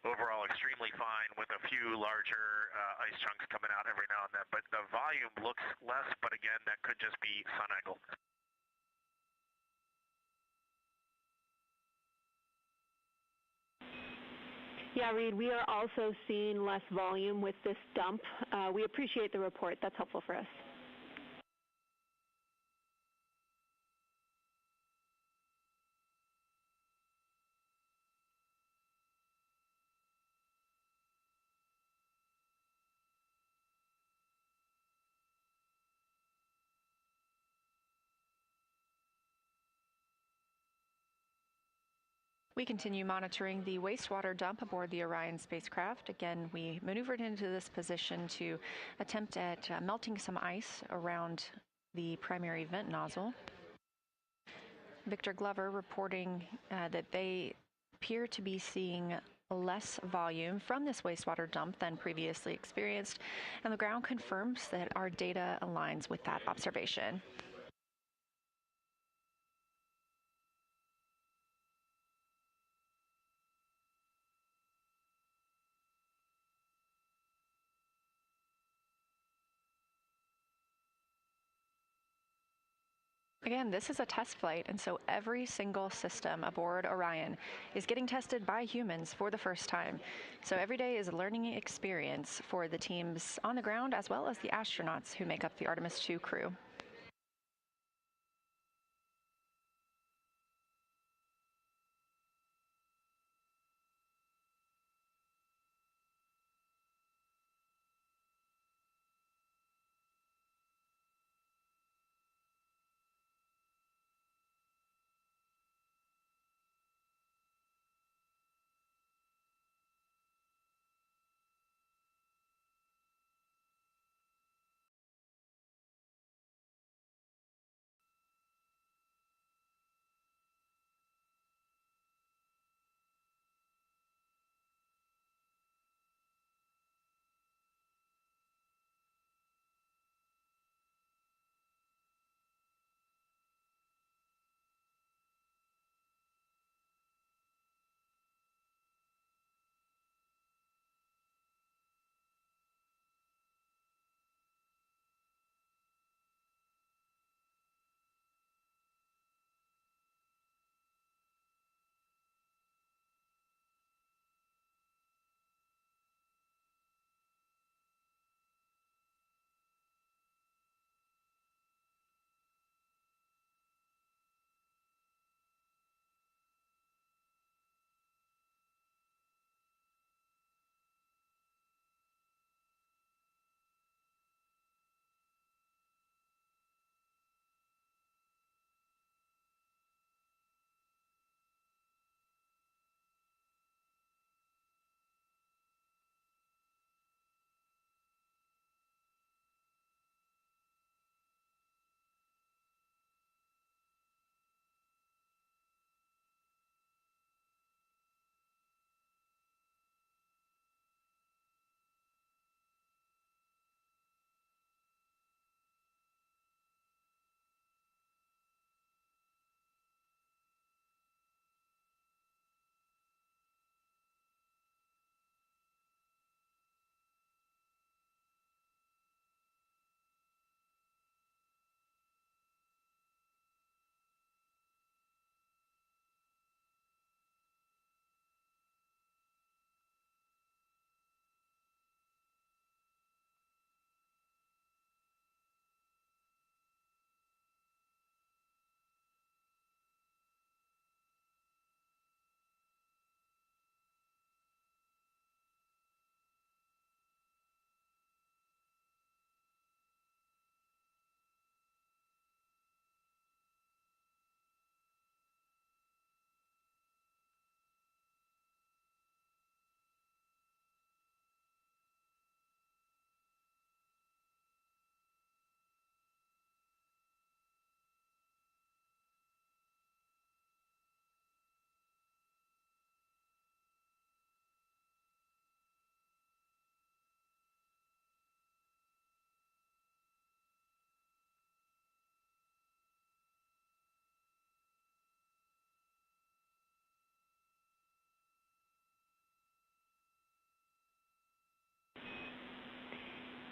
overall extremely fine with a few larger ice chunks coming out every now and then. But the volume looks less, but again, that could just be sun angle. Yeah, Reed, we are also seeing less volume with this dump. We appreciate the report. That's helpful for us. We continue monitoring the wastewater dump aboard the Orion spacecraft. Again, we maneuvered into this position to attempt at melting some ice around the primary vent nozzle. Victor Glover reporting that they appear to be seeing less volume from this wastewater dump than previously experienced, and the ground confirms that our data aligns with that observation. Again, this is a test flight, and so every single system aboard Orion is getting tested by humans for the first time. So every day is a learning experience for the teams on the ground as well as the astronauts who make up the Artemis II crew.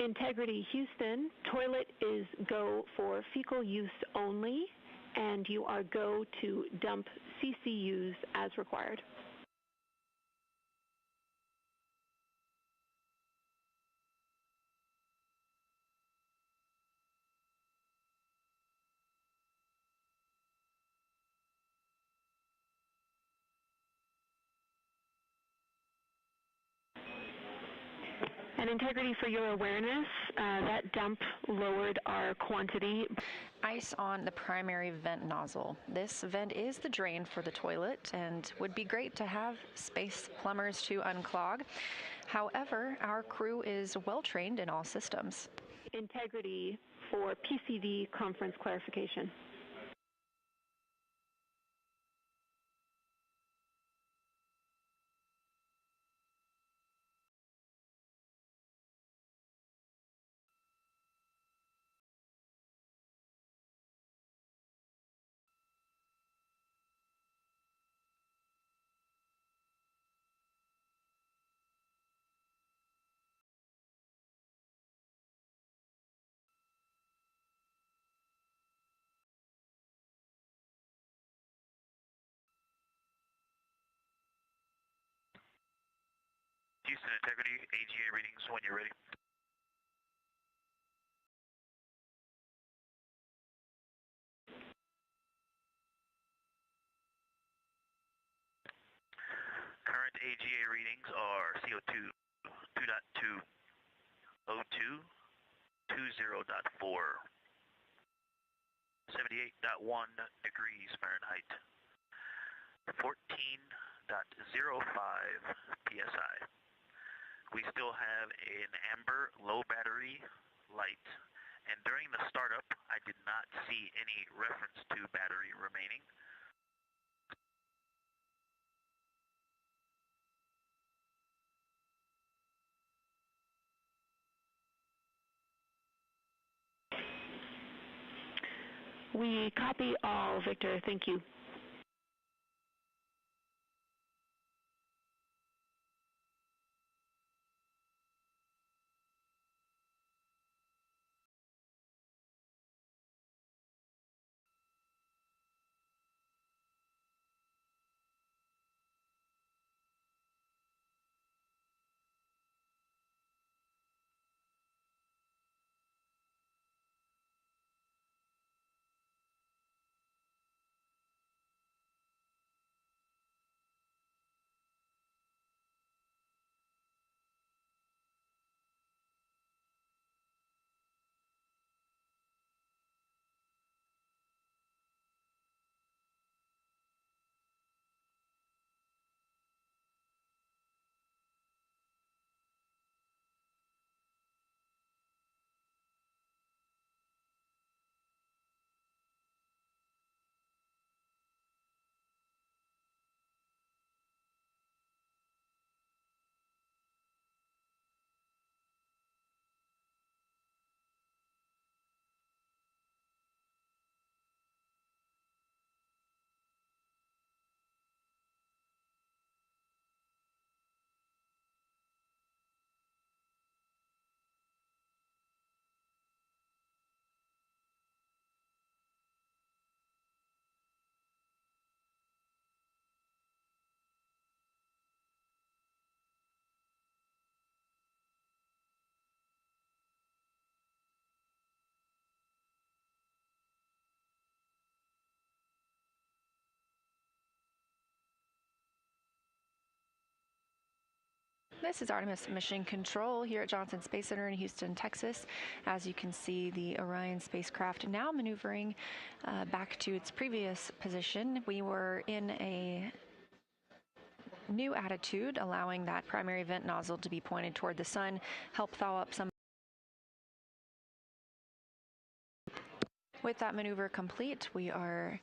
Integrity Houston, toilet is go for fecal use only, and you are go to dump CCUs as required. And Integrity, for your awareness, that dump lowered our quantity. Ice on the primary vent nozzle. This vent is the drain for the toilet and would be great to have space plumbers to unclog. However, our crew is well trained in all systems. Integrity for PCD conference clarification. Houston Integrity, AGA readings when you're ready. Current AGA readings are CO2 2.2, O2 20.4, 78.1 degrees Fahrenheit, 14.05 psi. We still have an amber low battery light, and during the startup, I did not see any reference to battery remaining. We copy all, Victor. Thank you. This is Artemis Mission Control here at Johnson Space Center in Houston, Texas. As you can see, the Orion spacecraft now maneuvering back to its previous position. We were in a new attitude, allowing that primary vent nozzle to be pointed toward the sun, help thaw up some. With that maneuver complete, we are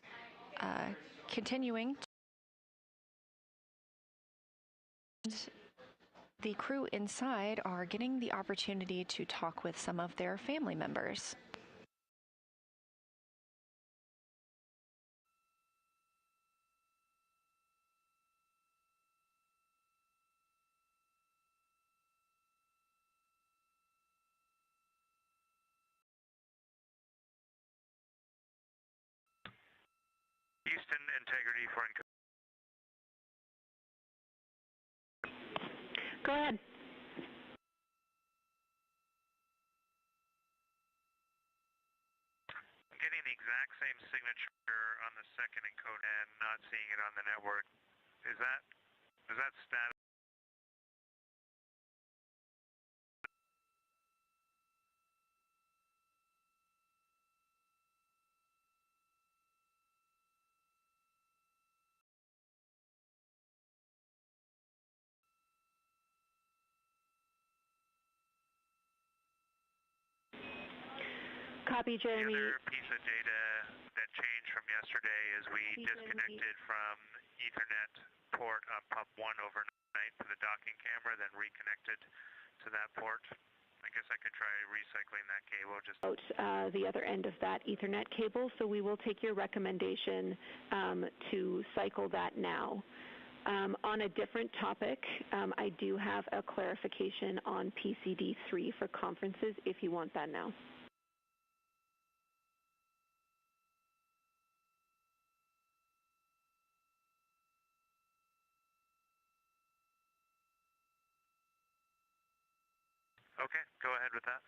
continuing. The crew inside are getting the opportunity to talk with some of their family members. Houston, integrity for encoding. Go ahead. I'm getting the exact same signature on the second encode and not seeing it on the network. Is that status? Copy, Jeremy. The other piece of data that changed from yesterday is we disconnected from Ethernet port on pump 1 overnight to the docking camera, then reconnected to that port. I guess I could try recycling that cable. Just the other end of that Ethernet cable, so we will take your recommendation to cycle that now. On a different topic, I do have a clarification on PCD3 for conferences if you want that now. Okay, go ahead with that.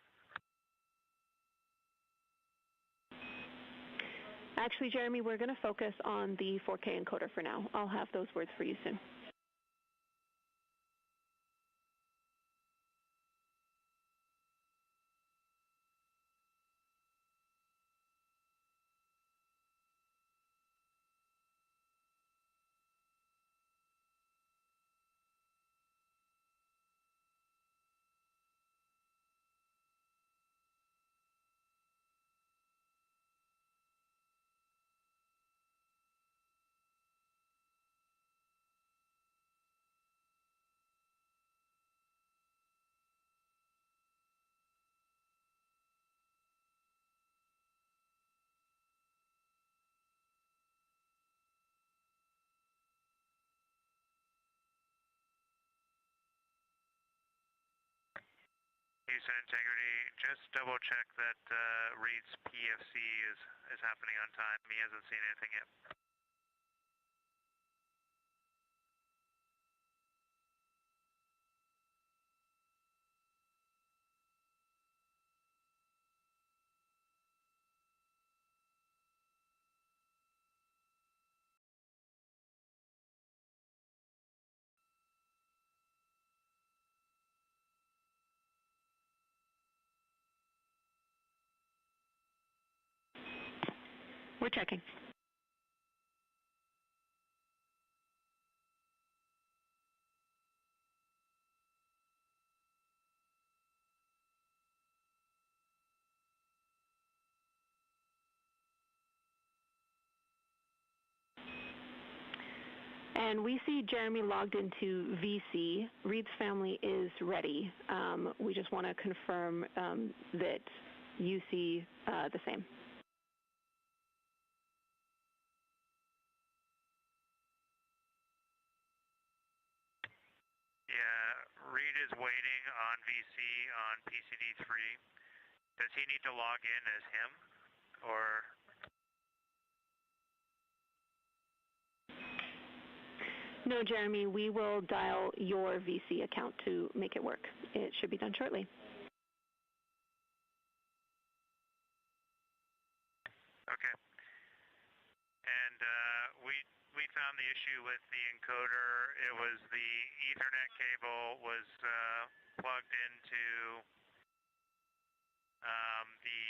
Actually, Jeremy, we're going to focus on the 4K encoder for now. I'll have those words for you soon. Houston integrity, just double check that Reed's PFC is happening on time. He hasn't seen anything yet. We're checking. And we see Jeremy logged into VC. Reed's family is ready. We just want to confirm that you see the same. Yeah, Reed is waiting on VC on PCD3. Does he need to log in as him, or? No, Jeremy, we will dial your VC account to make it work. It should be done shortly. Okay. And we found the issue with the encoder. It was the Ethernet cable was plugged into the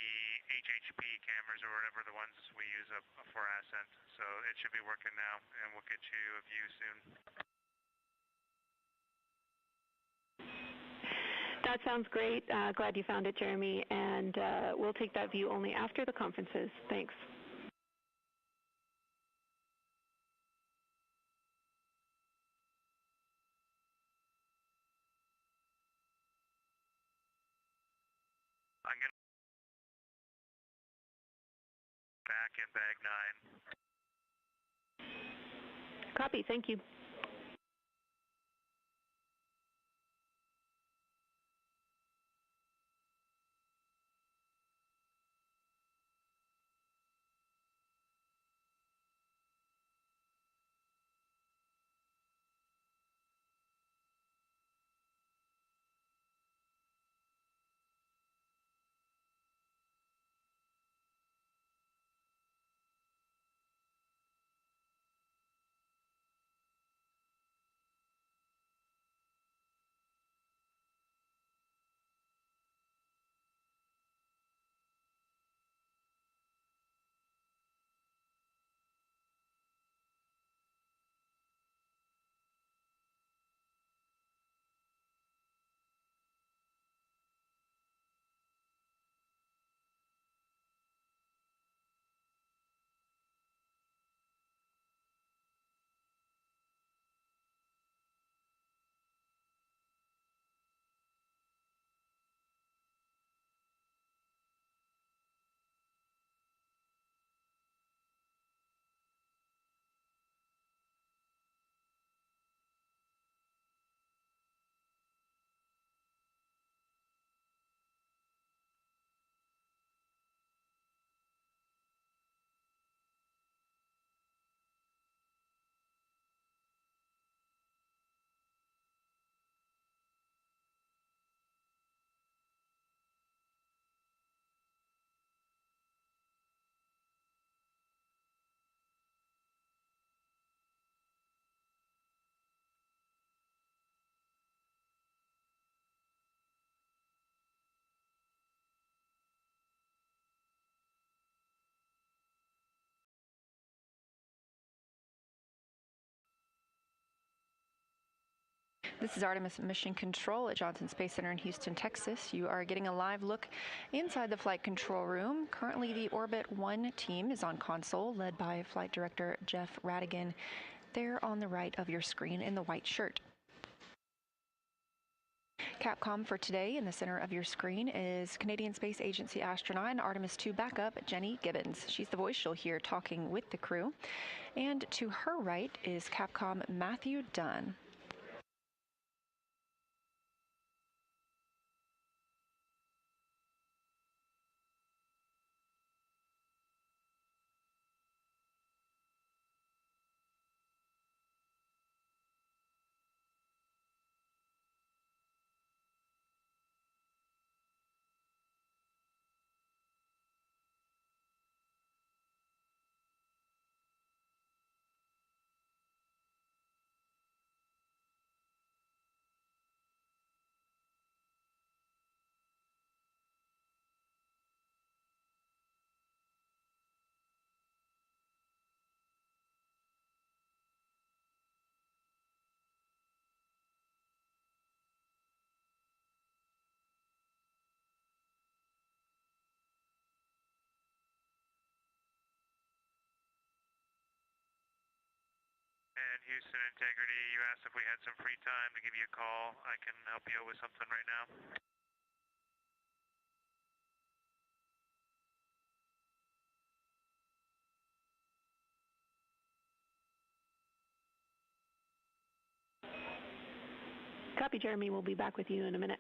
HHP cameras or whatever the ones we use for Ascent. So it should be working now, and we'll get you a view soon. That sounds great. Glad you found it, Jeremy. And we'll take that view only after the conferences. Thanks. I'm going to back in bag 9. Copy. Thank you. This is Artemis Mission Control at Johnson Space Center in Houston, Texas. You are getting a live look inside the flight control room. Currently, the Orbit 1 team is on console, led by Flight Director Jeff Radigan, there on the right of your screen in the white shirt. Capcom for today in the center of your screen is Canadian Space Agency astronaut and Artemis 2 backup Jenny Gibbons. She's the voice you'll hear talking with the crew. And to her right is Capcom Matthew Dunn. And Houston Integrity, you asked if we had some free time to give you a call. I can help you with something right now. Copy, Jeremy. We'll be back with you in a minute.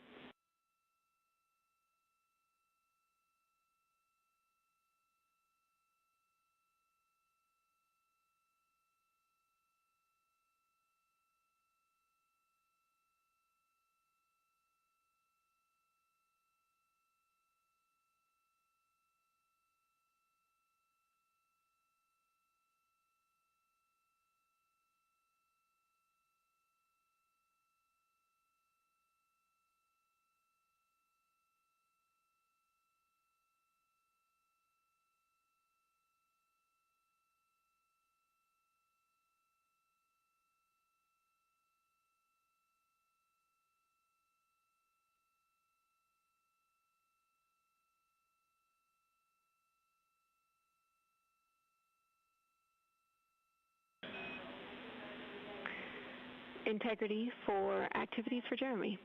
Integrity for activities for Jeremy.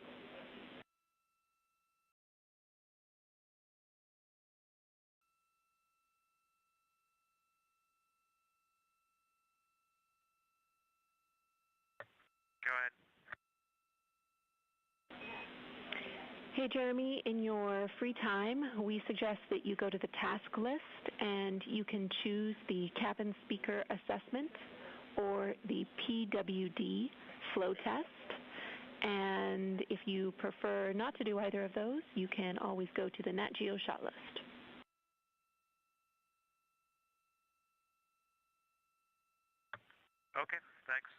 Go ahead. Hey, Jeremy, in your free time, we suggest that you go to the task list and you can choose the cabin speaker assessment or the PWD flow test. And if you prefer not to do either of those, you can always go to the Nat Geo shot list. Okay, thanks.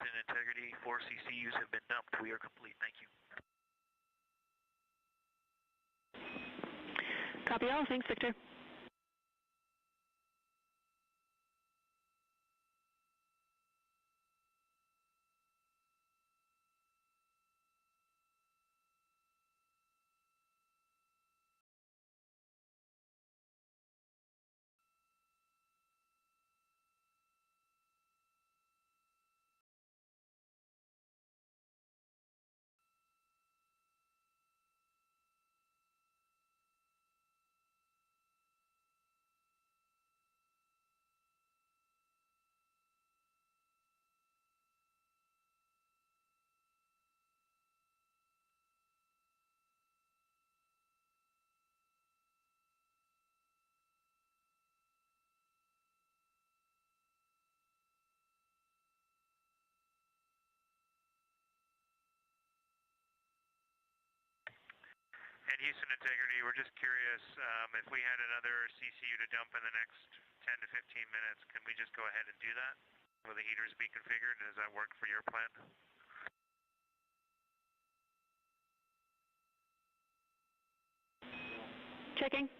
Houston Integrity, 4 CCUs have been dumped. We are complete. Thank you. Copy all. Thanks, Victor. And Houston Integrity, we're just curious, if we had another CCU to dump in the next 10 to 15 minutes, can we just go ahead and do that? Will the heaters be configured? Does that work for your plan? Checking.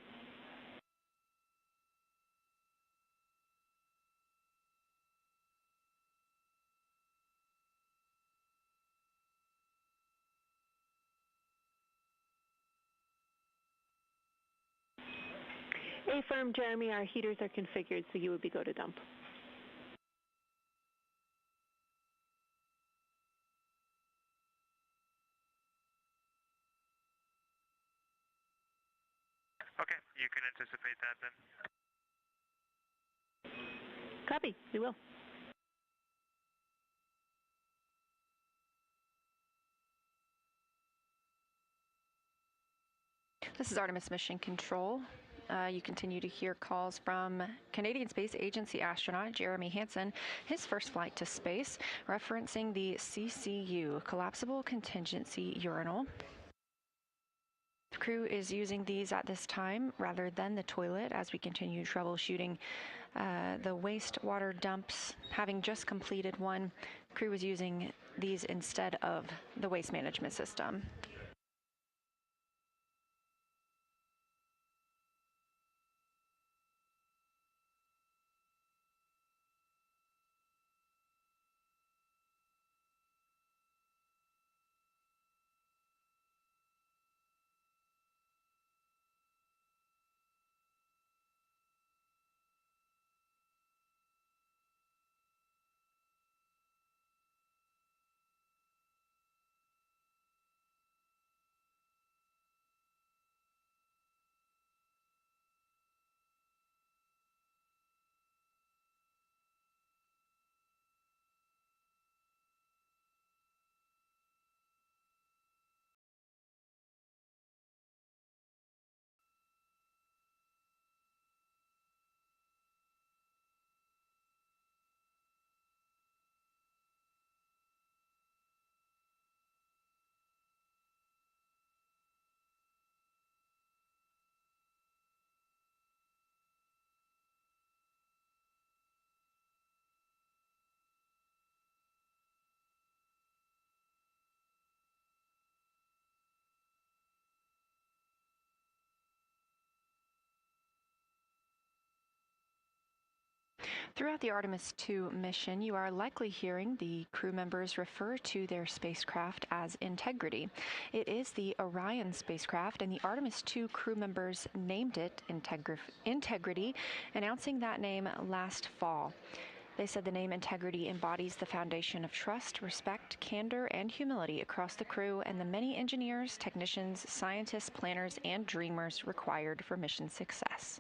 Affirm, Jeremy, our heaters are configured, so you would be go to dump. Okay, you can anticipate that then. Copy. We will. This is Artemis Mission Control. You continue to hear calls from Canadian Space Agency astronaut Jeremy Hansen, his first flight to space, referencing the CCU, Collapsible Contingency Urinal. The crew is using these at this time rather than the toilet as we continue troubleshooting the wastewater dumps. Having just completed one, the crew is using these instead of the waste management system. Throughout the Artemis 2 mission, you are likely hearing the crew members refer to their spacecraft as Integrity. It is the Orion spacecraft, and the Artemis 2 crew members named it Integrity, announcing that name last fall. They said the name Integrity embodies the foundation of trust, respect, candor, and humility across the crew and the many engineers, technicians, scientists, planners, and dreamers required for mission success.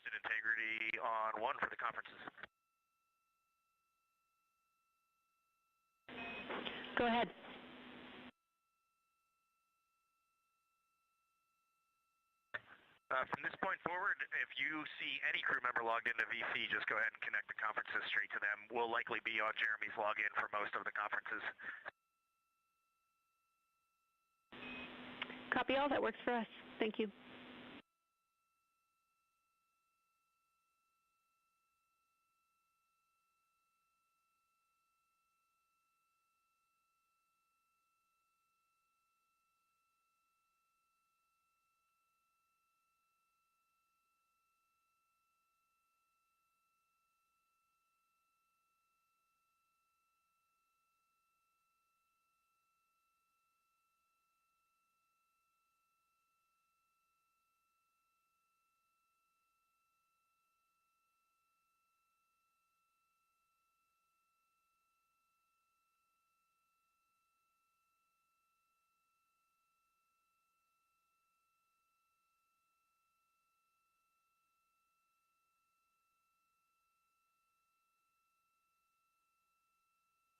Houston integrity on 1 for the conferences. Go ahead. From this point forward, if you see any crew member logged into VC, just go ahead and connect the conferences straight to them. We'll likely be on Jeremy's login for most of the conferences. Copy all. That works for us. Thank you.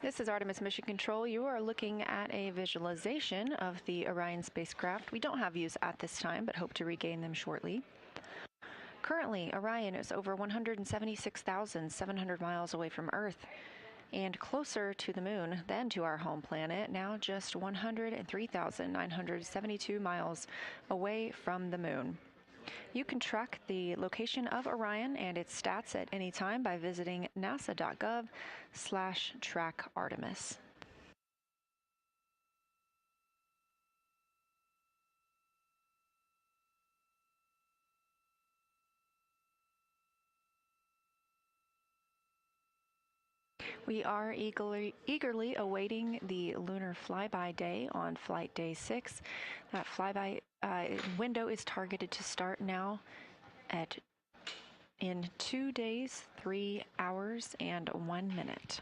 This is Artemis Mission Control. You are looking at a visualization of the Orion spacecraft. We don't have views at this time, but hope to regain them shortly. Currently, Orion is over 176,700 miles away from Earth and closer to the Moon than to our home planet, now just 103,972 miles away from the Moon. You can track the location of Orion and its stats at any time by visiting nasa.gov/track Artemis. We are eagerly awaiting the lunar flyby day on flight day 6. That flyby window is targeted to start now in 2 days, 3 hours, and 1 minute.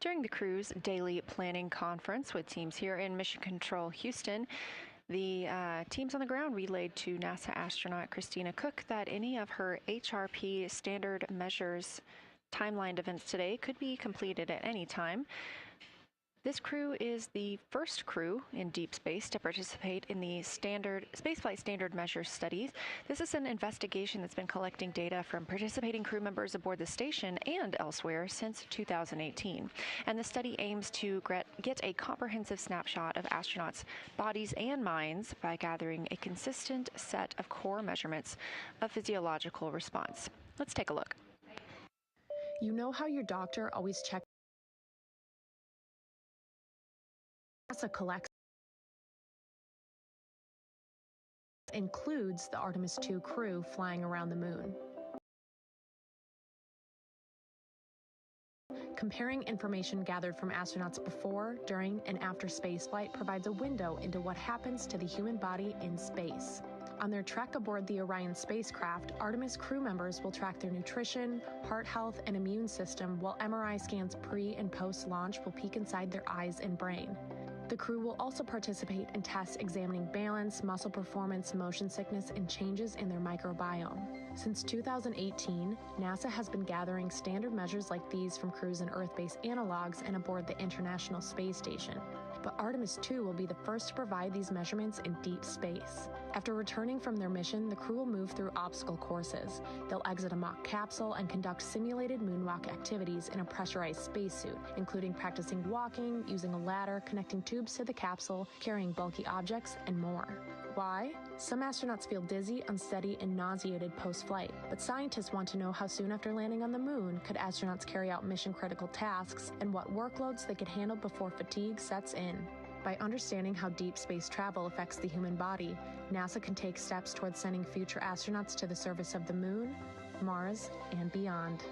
During the crew's daily planning conference with teams here in Mission Control Houston, the teams on the ground relayed to NASA astronaut Christina Cook that any of her HRP standard measures timelined events today could be completed at any time. This crew is the first crew in deep space to participate in the spaceflight standard measures studies. This is an investigation that's been collecting data from participating crew members aboard the station and elsewhere since 2018. And the study aims to get a comprehensive snapshot of astronauts' bodies and minds by gathering a consistent set of core measurements of physiological response. Let's take a look. You know how your doctor always checks NASA collects includes the Artemis 2 crew flying around the moon. Comparing information gathered from astronauts before, during, and after spaceflight provides a window into what happens to the human body in space. On their trek aboard the Orion spacecraft, Artemis crew members will track their nutrition, heart health, and immune system, while MRI scans pre- and post-launch will peek inside their eyes and brain. The crew will also participate in tests examining balance, muscle performance, motion sickness, and changes in their microbiome. Since 2018, NASA has been gathering standard measures like these from crews in Earth-based analogs and aboard the International Space Station. But Artemis 2 will be the first to provide these measurements in deep space. After returning from their mission, the crew will move through obstacle courses. They'll exit a mock capsule and conduct simulated moonwalk activities in a pressurized spacesuit, including practicing walking, using a ladder, connecting tubes to the capsule, carrying bulky objects, and more. Why? Some astronauts feel dizzy, unsteady, and nauseated post-flight, but scientists want to know how soon after landing on the moon could astronauts carry out mission-critical tasks and what workloads they could handle before fatigue sets in. By understanding how deep space travel affects the human body, NASA can take steps towards sending future astronauts to the surface of the moon, Mars, and beyond.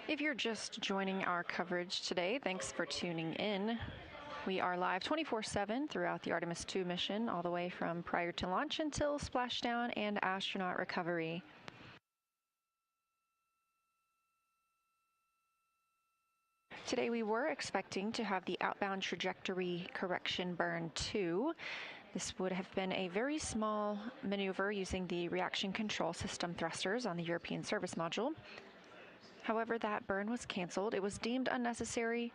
If you're just joining our coverage today, thanks for tuning in. We are live 24/7 throughout the Artemis II mission, all the way from prior to launch until splashdown and astronaut recovery. Today we were expecting to have the outbound trajectory correction burn 2. This would have been a very small maneuver using the reaction control system thrusters on the European service module. However, that burn was canceled. It was deemed unnecessary.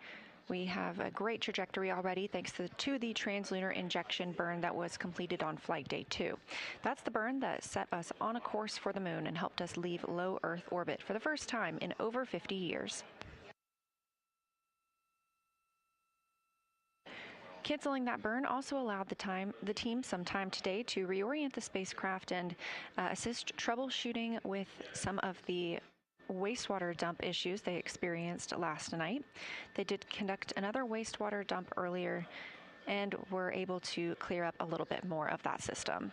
We have a great trajectory already thanks to the translunar injection burn that was completed on flight day 2. That's the burn that set us on a course for the moon and helped us leave low Earth orbit for the first time in over 50 years. Canceling that burn also allowed the team some time today to reorient the spacecraft and assist troubleshooting with some of the wastewater dump issues they experienced last night. They did conduct another wastewater dump earlier and were able to clear up a little bit more of that system.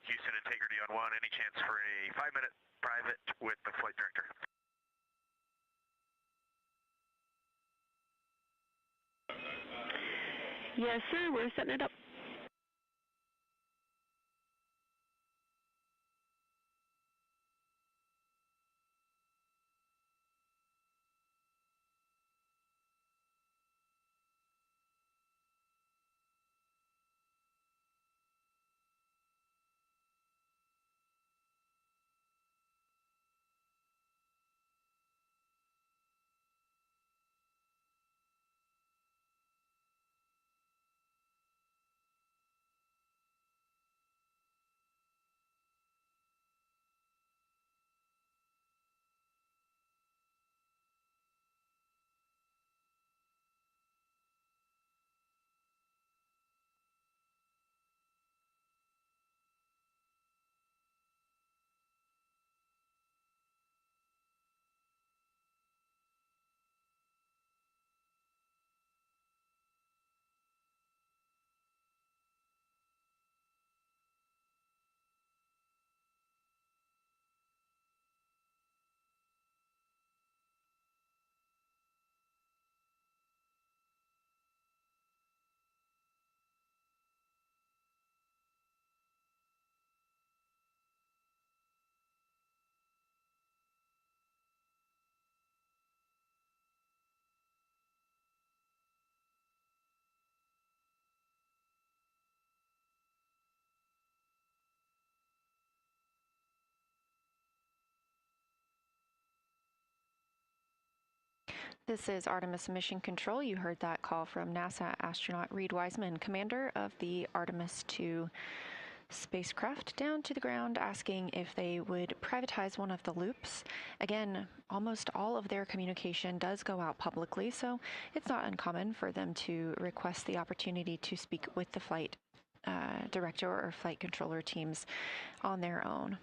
Houston, integrity on 1. Any chance for a 5-minute private with the flight director? Yes, sir. We're setting it up. This is Artemis Mission Control. You heard that call from NASA astronaut Reed Wiseman, commander of the Artemis II spacecraft, down to the ground asking if they would privatize one of the loops. Again, almost all of their communication does go out publicly, so it's not uncommon for them to request the opportunity to speak with the flight director or flight controller teams on their own.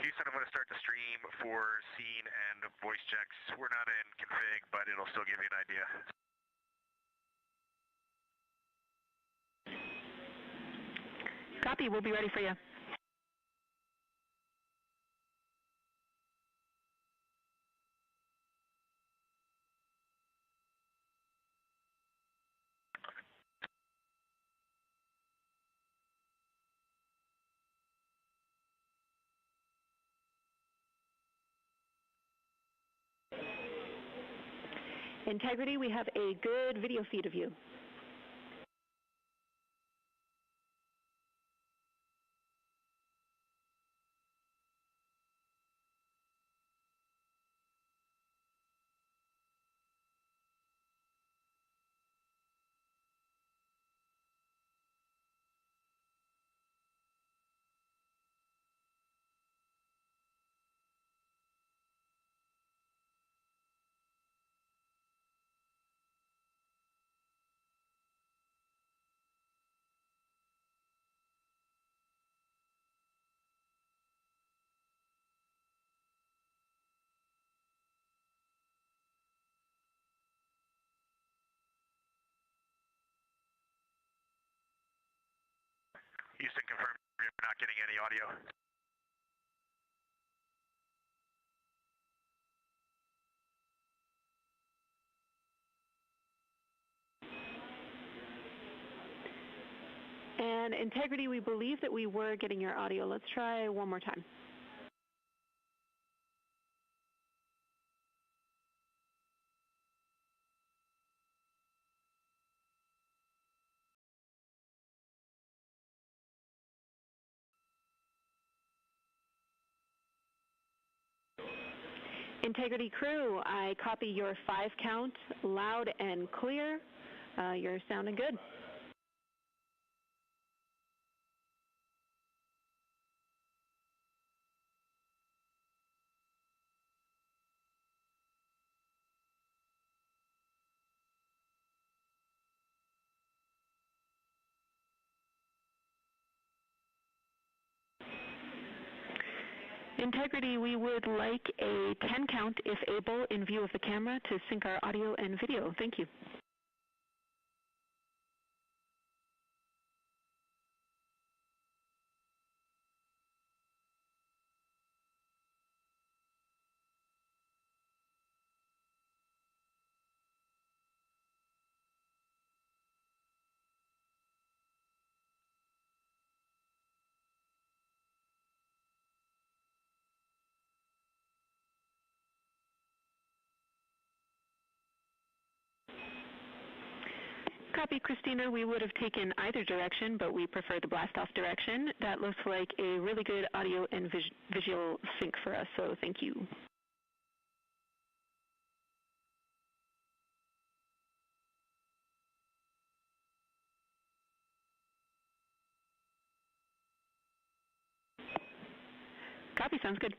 Houston, I'm going to start the stream for scene and voice checks. We're not in config, but it'll still give you an idea. Copy, we'll be ready for you. Integrity, we have a good video feed of you. Houston, confirm you're not getting any audio. And Integrity, we believe that we were getting your audio. Let's try one more time. Integrity crew, I copy your 5 count, loud and clear. You're sounding good. Integrity, we would like a 10 count, if able, in view of the camera to sync our audio and video. Thank you. Copy, Christina. We would have taken either direction, but we prefer the blast-off direction. That looks like a really good audio and visual sync for us, so thank you. Copy, sounds good.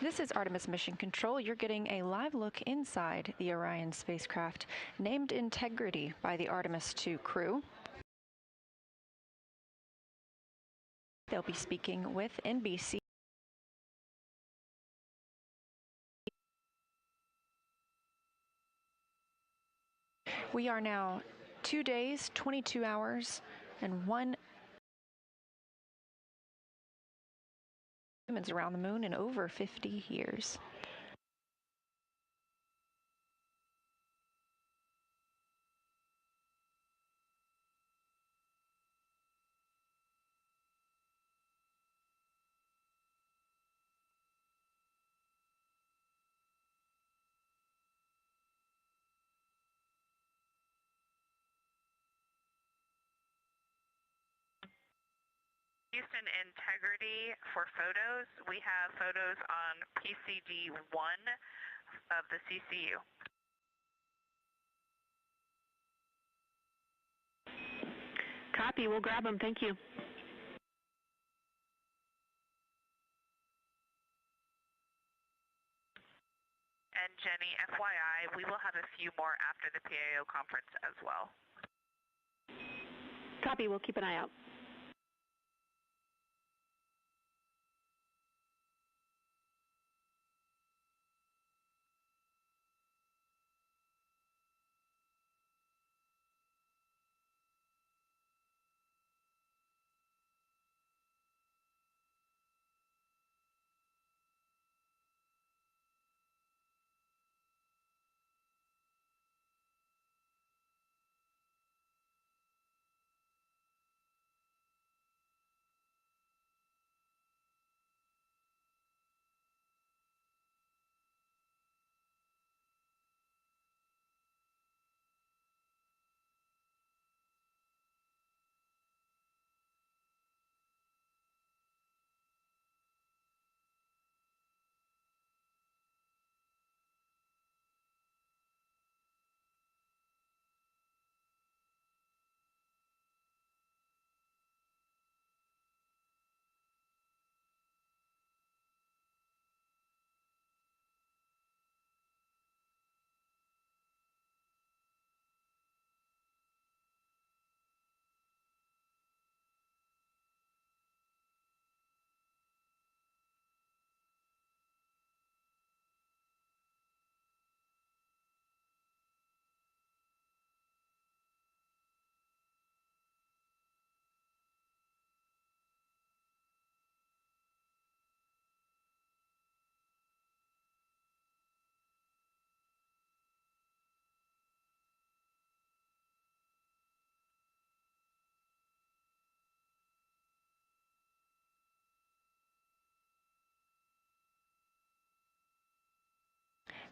This is Artemis Mission Control. You're getting a live look inside the Orion spacecraft, named Integrity by the Artemis II crew. They'll be speaking with NBC. We are now 2 days, 22 hours, and 1 humans around the moon in over 50 years. Houston, Integrity for photos. We have photos on PCD 1 of the CCU. Copy, we'll grab them. Thank you. And Jenny, FYI, we will have a few more after the PAO conference as well. Copy. We'll keep an eye out.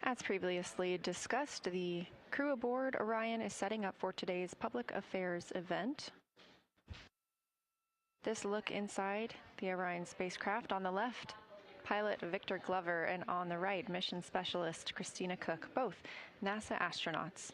As previously discussed, the crew aboard Orion is setting up for today's public affairs event. This look inside the Orion spacecraft: on the left, pilot Victor Glover, and on the right, mission specialist Christina Cook, both NASA astronauts.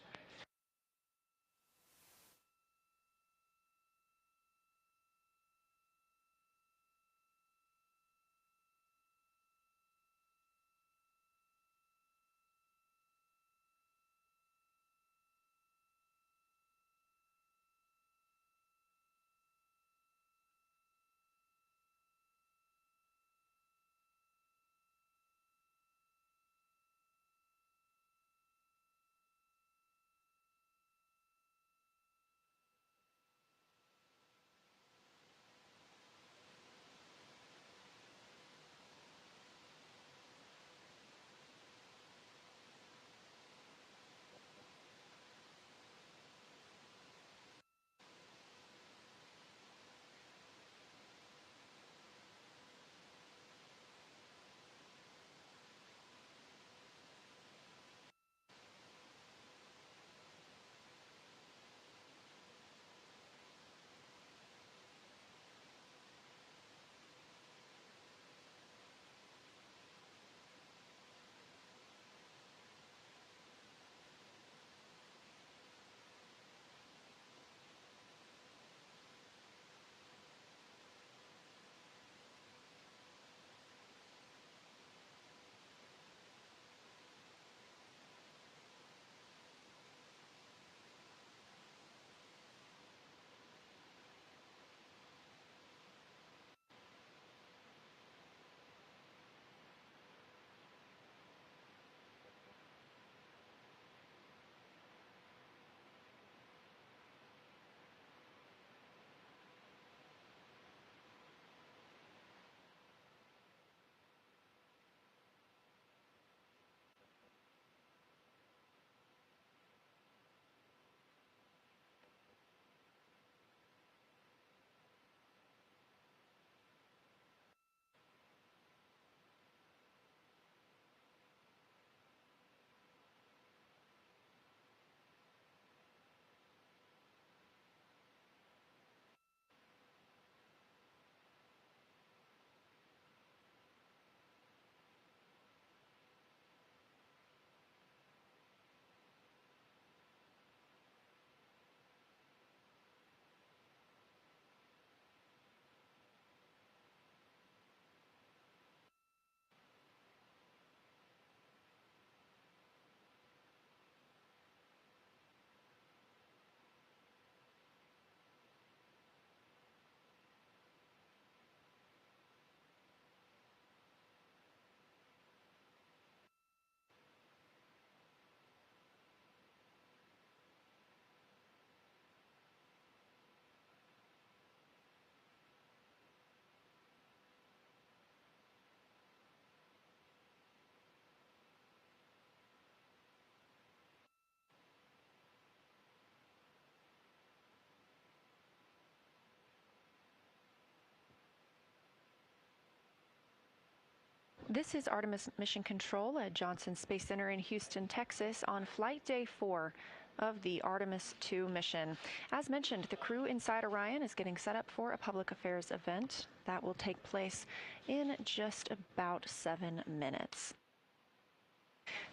This is Artemis Mission Control at Johnson Space Center in Houston, Texas, on Flight Day 4 of the Artemis II mission. As mentioned, the crew inside Orion is getting set up for a public affairs event that will take place in just about 7 minutes.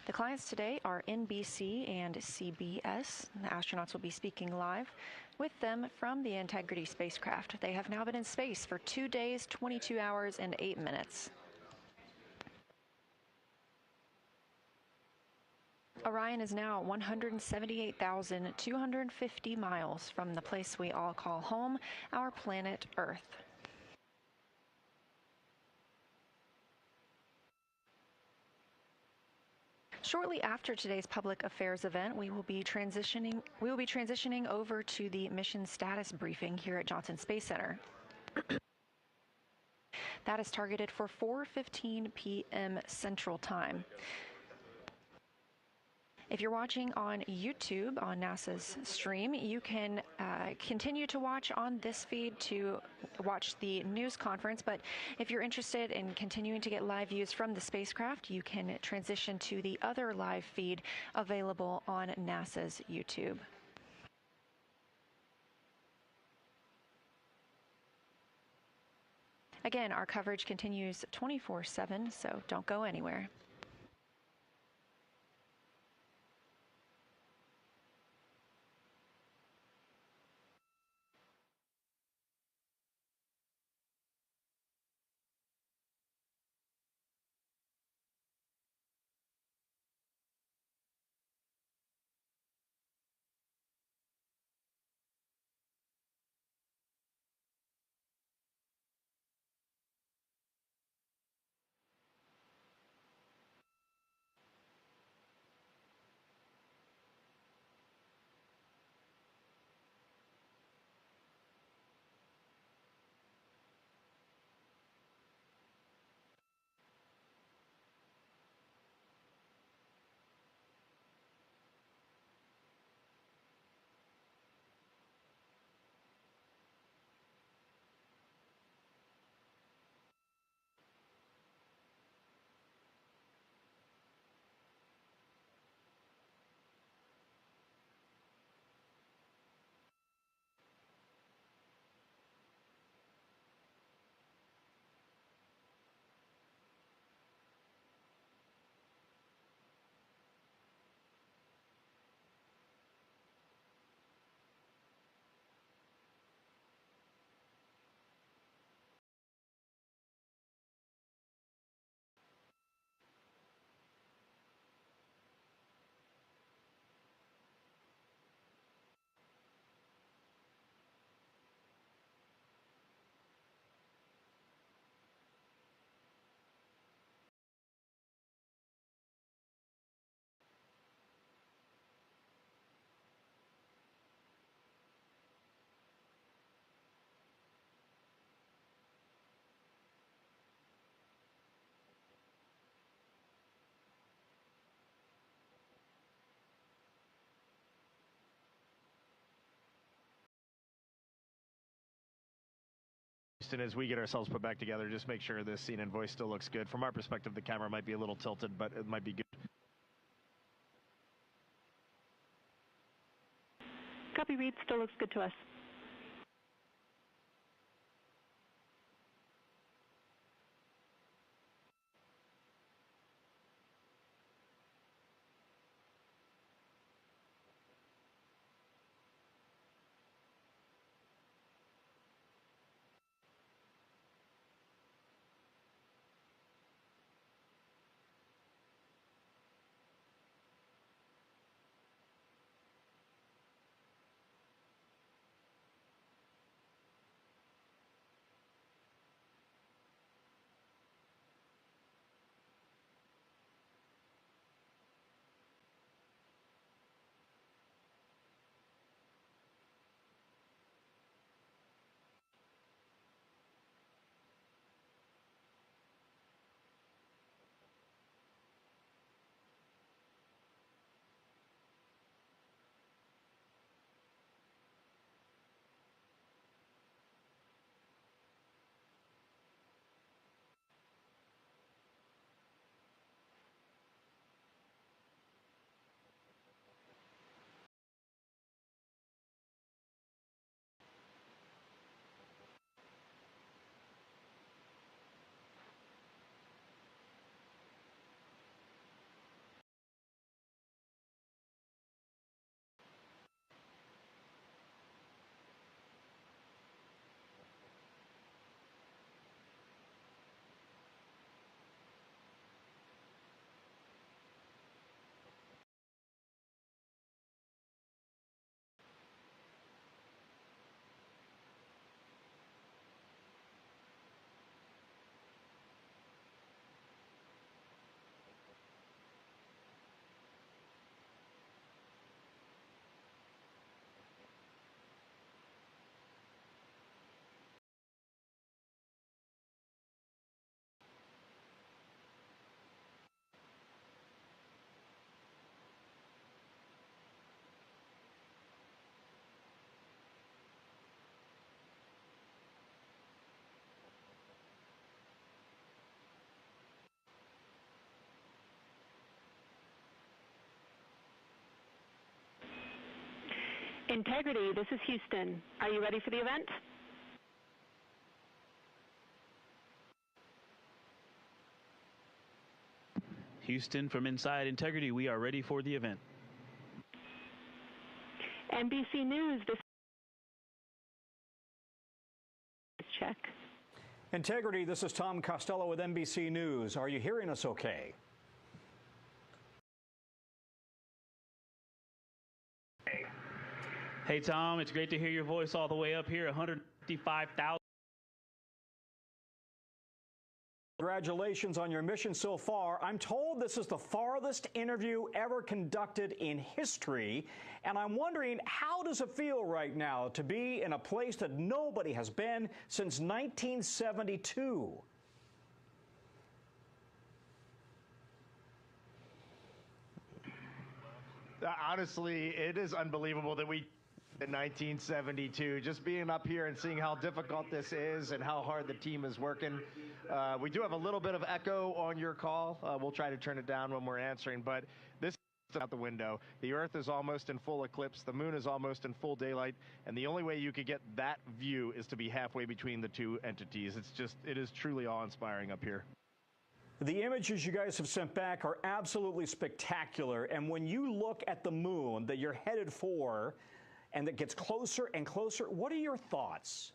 The clients today are NBC and CBS. The astronauts will be speaking live with them from the Integrity spacecraft. They have now been in space for 2 days, 22 hours, and 8 minutes. Orion is now 178,250 miles from the place we all call home, our planet Earth. Shortly after today's public affairs event, we will be transitioning over to the mission status briefing here at Johnson Space Center. That is targeted for 4:15 p.m. Central Time. If you're watching on YouTube on NASA's stream, you can continue to watch on this feed to watch the news conference. But if you're interested in continuing to get live views from the spacecraft, you can transition to the other live feed available on NASA's YouTube. Again, our coverage continues 24/7, so don't go anywhere. As we get ourselves put back together, just make sure the scene and voice still looks good. From our perspective, the camera might be a little tilted, but it might be good. Copy, Reed. Still looks good to us. Integrity, this is Houston. Are you ready for the event? Houston, from inside Integrity, we are ready for the event. NBC News, this is check. Integrity, this is Tom Costello with NBC News. Are you hearing us okay? Hey, Tom, it's great to hear your voice all the way up here, 155,000. Congratulations on your mission so far. I'm told this is the farthest interview ever conducted in history, and I'm wondering, how does it feel right now to be in a place that nobody has been since 1972? Honestly, it is unbelievable that we in 1972, just being up here and seeing how difficult this is and how hard the team is working. We do have a little bit of echo on your call. We'll try to turn it down when we're answering, but this is out the window. The Earth is almost in full eclipse. The moon is almost in full daylight, and the only way you could get that view is to be halfway between the two entities. It is truly awe-inspiring up here. The images you guys have sent back are absolutely spectacular, and when you look at the moon that you're headed for and that gets closer and closer, what are your thoughts?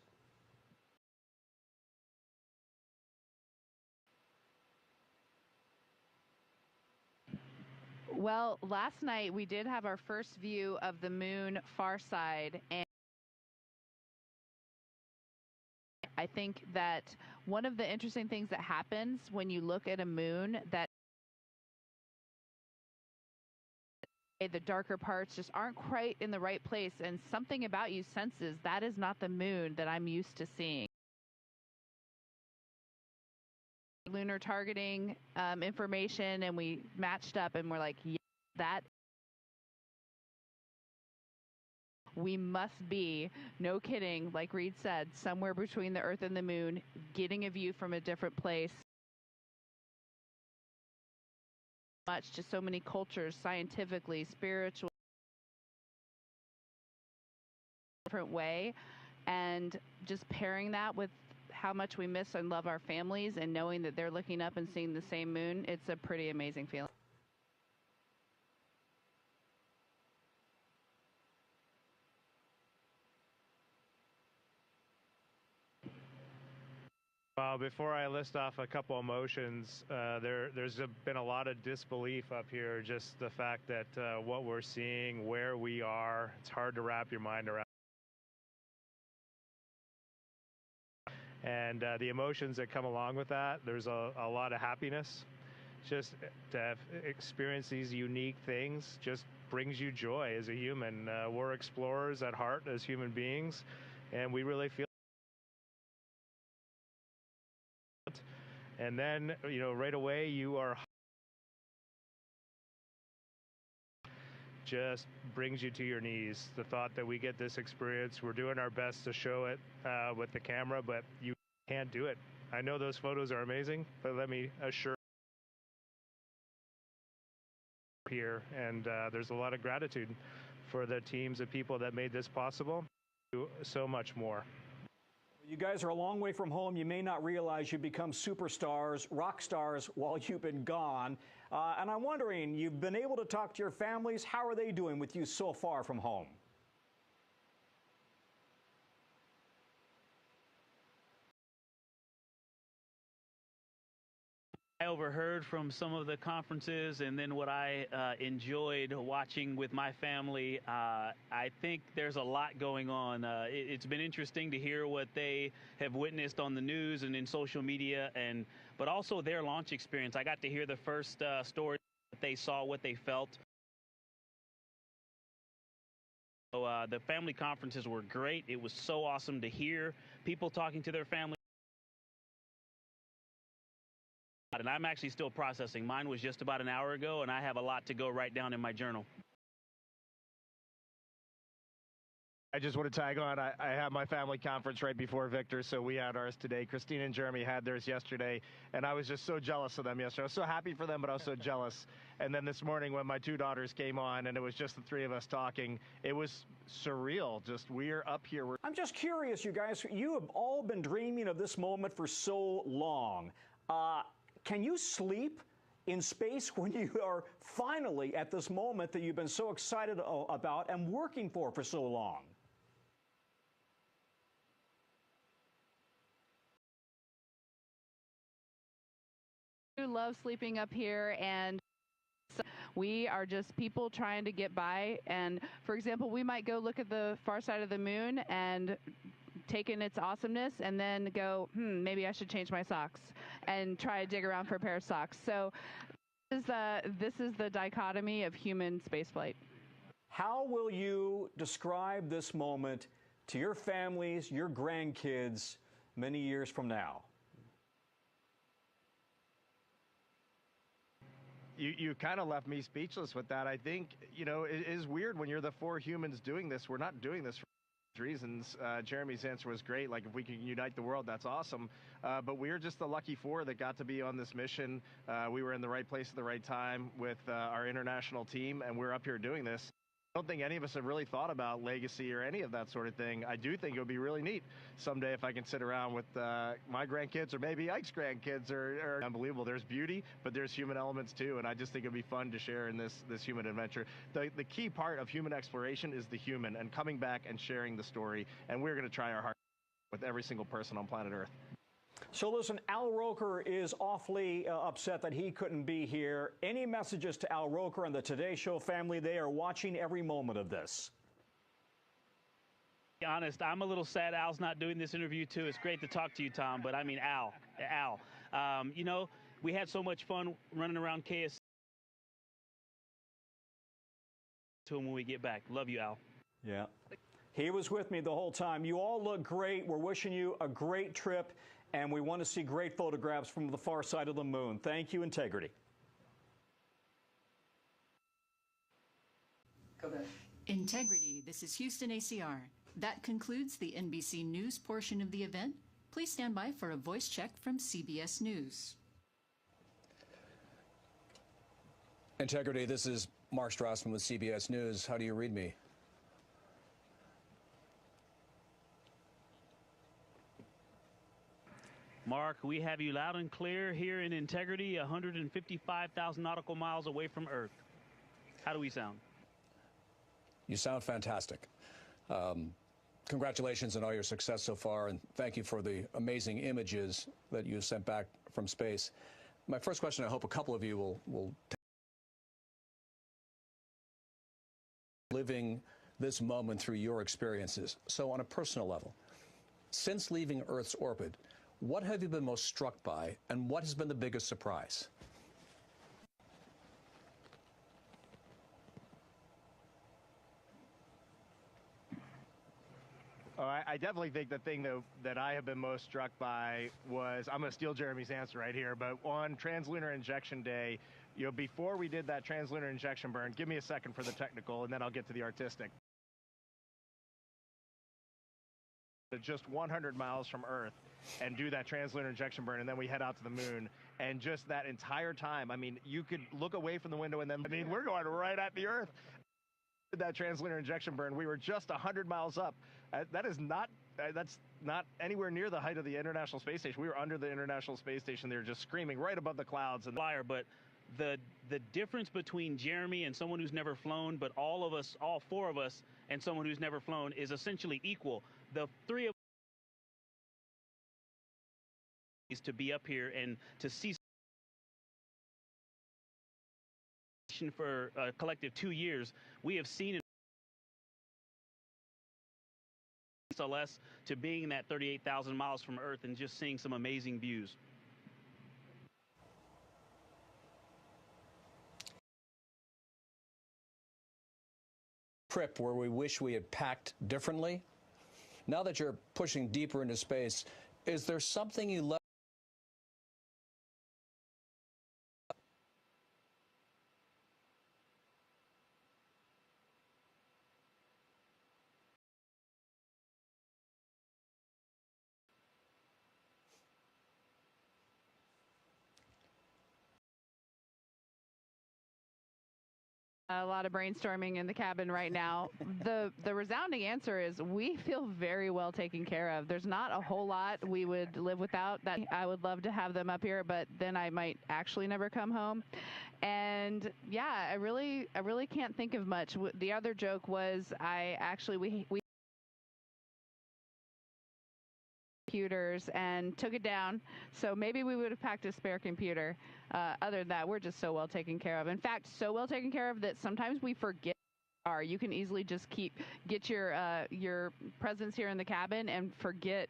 Well, last night we did have our first view of the moon far side, and I think that one of the interesting things that happens when you look at a moon that the darker parts just aren't quite in the right place, and something about you senses that is not the moon that I'm used to seeing. Lunar targeting information, and we matched up and we're like, yeah, that we must be, no kidding, like Reed said, somewhere between the Earth and the moon, getting a view from a different place. Much to so many cultures, scientifically, spiritual, different way, and just pairing that with how much we miss and love our families and knowing that they're looking up and seeing the same moon, it's a pretty amazing feeling. Well, before I list off a couple emotions, there's been a lot of disbelief up here, just the fact that what we're seeing, where we are, it's hard to wrap your mind around. And the emotions that come along with that, there's a lot of happiness. Just to have experienced these unique things just brings you joy as a human. We're explorers at heart as human beings, and we really feel. And then, you know, right away you are just brings you to your knees. The thought that we get this experience, we're doing our best to show it with the camera, but you can't do it. I know those photos are amazing, but let me assure here, and there's a lot of gratitude for the teams of people that made this possible. So much more. You guys are a long way from home. You may not realize you become superstars, rock stars while you've been gone. And I'm wondering, you've been able to talk to your families. How are they doing with you so far from home? I overheard from some of the conferences, and then what I enjoyed watching with my family. I think there's a lot going on. It's been interesting to hear what they have witnessed on the news and in social media, but also their launch experience. I got to hear the first story that they saw, what they felt. So, the family conferences were great. It was so awesome to hear people talking to their family. And I'm actually still processing. Mine was just about an hour ago, and I have a lot to go write down in my journal. I just want to tag on. I have my family conference right before Victor, so we had ours today. Christina and Jeremy had theirs yesterday, and I was just so jealous of them yesterday. I was so happy for them, but I was so jealous. And then this morning when my two daughters came on and it was just the three of us talking, it was surreal. Just we're up here. I'm just curious, you guys, you have all been dreaming of this moment for so long. Can you sleep in space when you are finally at this moment that you've been so excited about and working for so long? I love sleeping up here, and we are just people trying to get by. And for example, we might go look at the far side of the moon and take in its awesomeness and then go, maybe I should change my socks and try to dig around for a pair of socks. So this is the dichotomy of human spaceflight. How will you describe this moment to your families, your grandkids, many years from now? You kind of left me speechless with that. I think, it is weird when you're the four humans doing this. We're not doing this for reasons. Jeremy's answer was great. Like, if we can unite the world, that's awesome. But we're just the lucky four that got to be on this mission. We were in the right place at the right time with our international team, and we're up here doing this. I don't think any of us have really thought about legacy or any of that sort of thing. I do think it would be really neat someday if I can sit around with my grandkids or maybe Ike's grandkids or unbelievable. There's beauty, but there's human elements too, and I just think it'd be fun to share in this human adventure. The key part of human exploration is the human and coming back and sharing the story, and we're going to try our hardest with every single person on planet Earth. So listen, Al Roker is awfully upset that he couldn't be here. Any messages to Al Roker and the Today Show family? They are watching every moment of this. To be honest, I'm a little sad Al's not doing this interview too. It's great to talk to you, Tom, but I mean, Al, we had so much fun running around KS to him when we get back. Love you, Al. Yeah. He was with me the whole time. You all look great. We're wishing you a great trip, and we want to see great photographs from the far side of the moon. Thank you, Integrity. Go ahead. Integrity, this is Houston ACR. That concludes the NBC News portion of the event. Please stand by for a voice check from CBS News. Integrity, this is Mark Strassman with CBS News. How do you read me? Mark, we have you loud and clear here in Integrity, 155,000 nautical miles away from Earth. How do we sound? You sound fantastic. Congratulations on all your success so far, and thank you for the amazing images that you sent back from space. My first question, I hope a couple of you will living this moment through your experiences. So on a personal level, since leaving Earth's orbit, what have you been most struck by, and what has been the biggest surprise? Oh, I definitely think the thing that I have been most struck by was, I'm going to steal Jeremy's answer right here, but on Translunar Injection Day, before we did that translunar injection burn, give me a second for the technical, and then I'll get to the artistic. Just 100 miles from Earth and do that translunar injection burn, and then we head out to the moon. And just that entire time, I mean, you could look away from the window and then, we're going right at the Earth. That translunar injection burn, we were just 100 miles up. That's not anywhere near the height of the International Space Station. We were under the International Space Station. They were just screaming right above the clouds. And but the difference between Jeremy and someone who's never flown, but all four of us, and someone who's never flown is essentially equal. The three of us to be up here and to see for a collective 2 years, we have seen it less to being that 38,000 miles from Earth and just seeing some amazing views. Trip where we wish we had packed differently. Now that you're pushing deeper into space, is there something you left A lot of brainstorming in the cabin right now. The resounding answer is we feel very well taken care of. There's not a whole lot we would live without. That I would love to have them up here, but then I might actually never come home. And yeah, I really can't think of much. The other joke was we computers and took it down, so maybe we would have packed a spare computer. Other than that, we're just so well taken care of. In fact, so well taken care of that sometimes we forget. You can easily just get your presence here in the cabin and forget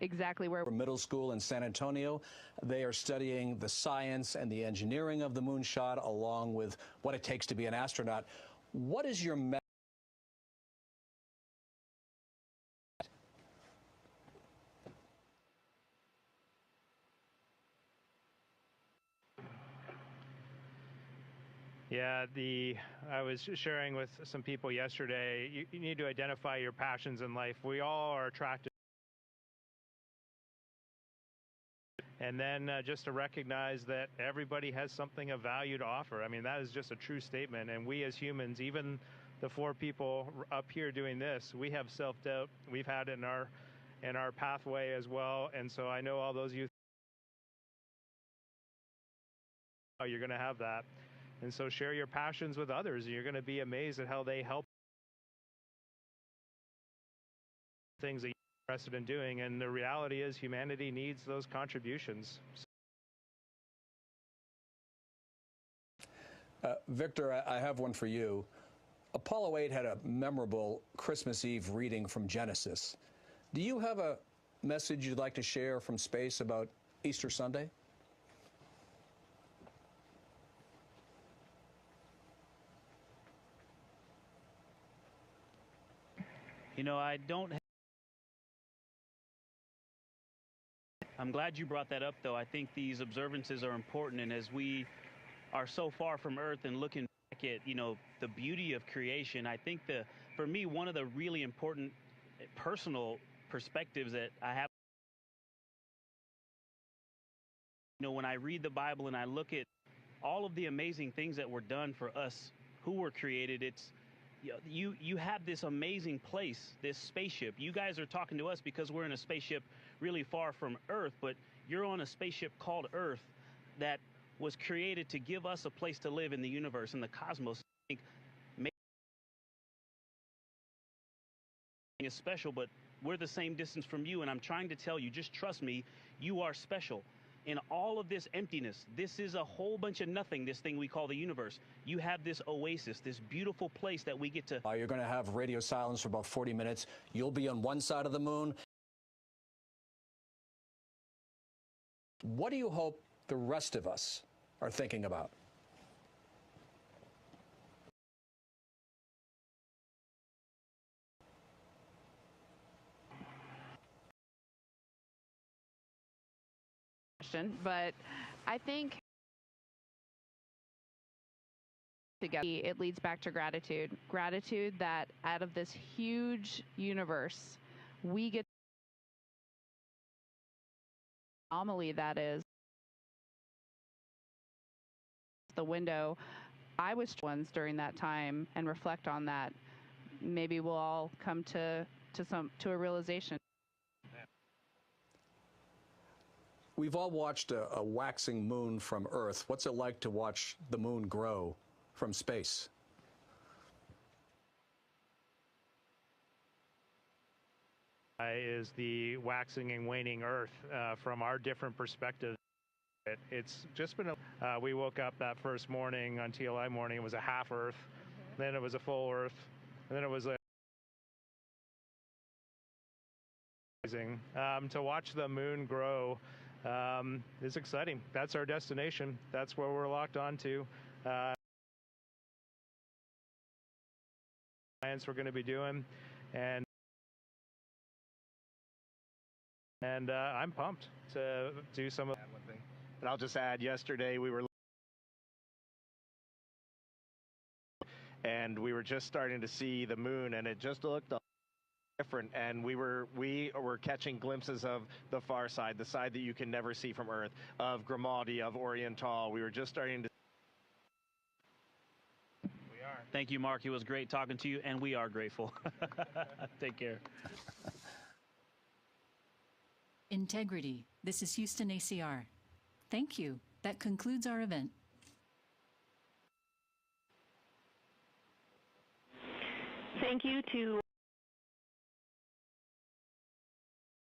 exactly where. From middle school in San Antonio, they are studying the science and the engineering of the moonshot, along with what it takes to be an astronaut. What is your message? Yeah, I was sharing with some people yesterday, you need to identify your passions in life. We all are attracted. And then just to recognize that everybody has something of value to offer. I mean, that is just a true statement. And we as humans, even the 4 people up here doing this, we have self-doubt. We've had it in our pathway as well. And so I know all those youth, you're going to have that. And so share your passions with others, and you're going to be amazed at how they help things that you're interested in doing. And the reality is humanity needs those contributions. Victor, I have one for you. Apollo 8 had a memorable Christmas Eve reading from Genesis. Do you have a message you'd like to share from space about Easter Sunday? You know, I don't. I'm glad you brought that up, though. I think these observances are important, and as we are so far from Earth and looking back at, the beauty of creation, I think for me, one of the really important personal perspectives that I have, when I read the Bible and I look at all of the amazing things that were done for us who were created, it's you have this amazing place, this spaceship. You guys are talking to us because we're in a spaceship really far from Earth, but you're on a spaceship called Earth that was created to give us a place to live in the universe, in the cosmos. I think maybe is special, but we're the same distance from you, and I'm trying to tell you, just trust me, you are special. In all of this emptiness, this is a whole bunch of nothing, this thing we call the universe. You have this oasis, this beautiful place that we get to. You're going to have radio silence for about 40 minutes. You'll be on one side of the moon. What do you hope the rest of us are thinking about? But I think it leads back to gratitude. Gratitude that out of this huge universe, we get the anomaly that is the window. I was ones during that time and reflect on that. Maybe we'll all come to a realization. We've all watched a waxing moon from Earth. What's it like to watch the moon grow from space? Is the waxing and waning Earth from our different perspectives. It's just been we woke up that first morning on TLI morning. It was a half Earth, then it was a full Earth, and then it was a to watch the moon grow. It's exciting. That's our destination. That's where we're locked onto. Science we're going to be doing, and I'm pumped to do some of. And I'll just add, yesterday we were just starting to see the moon, and it just looked different, and we were catching glimpses of the far side, the side that you can never see from Earth, of Grimaldi, of Orion. We were just starting to. Thank you, Mark. It was great talking to you, and we are grateful. Take care. Integrity. This is Houston ACR. Thank you. That concludes our event. Thank you to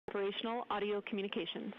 Operational Audio Communications.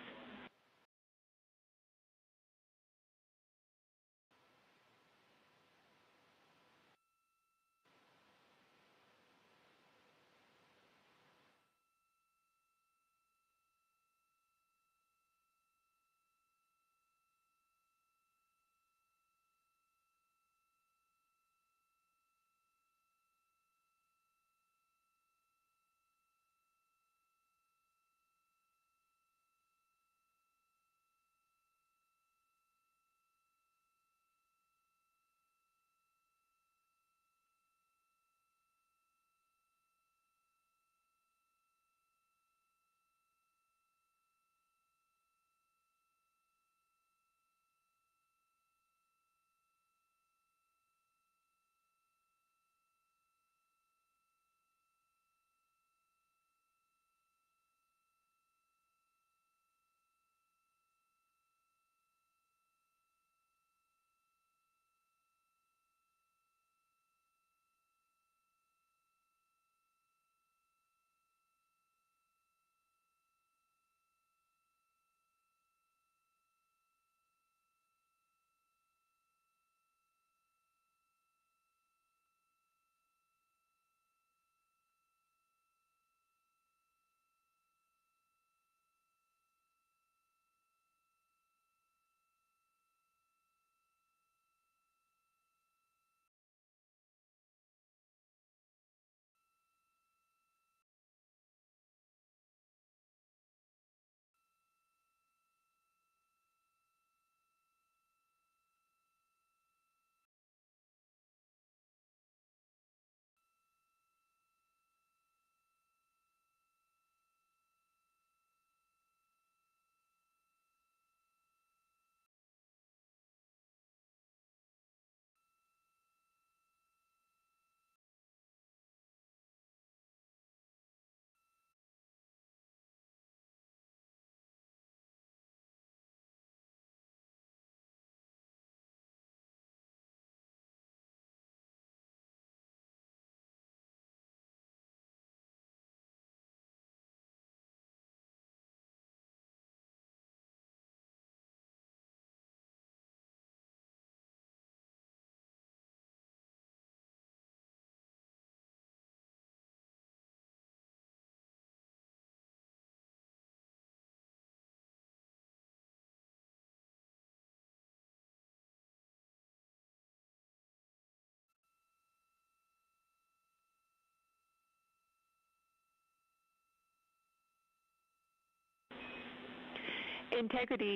Integrity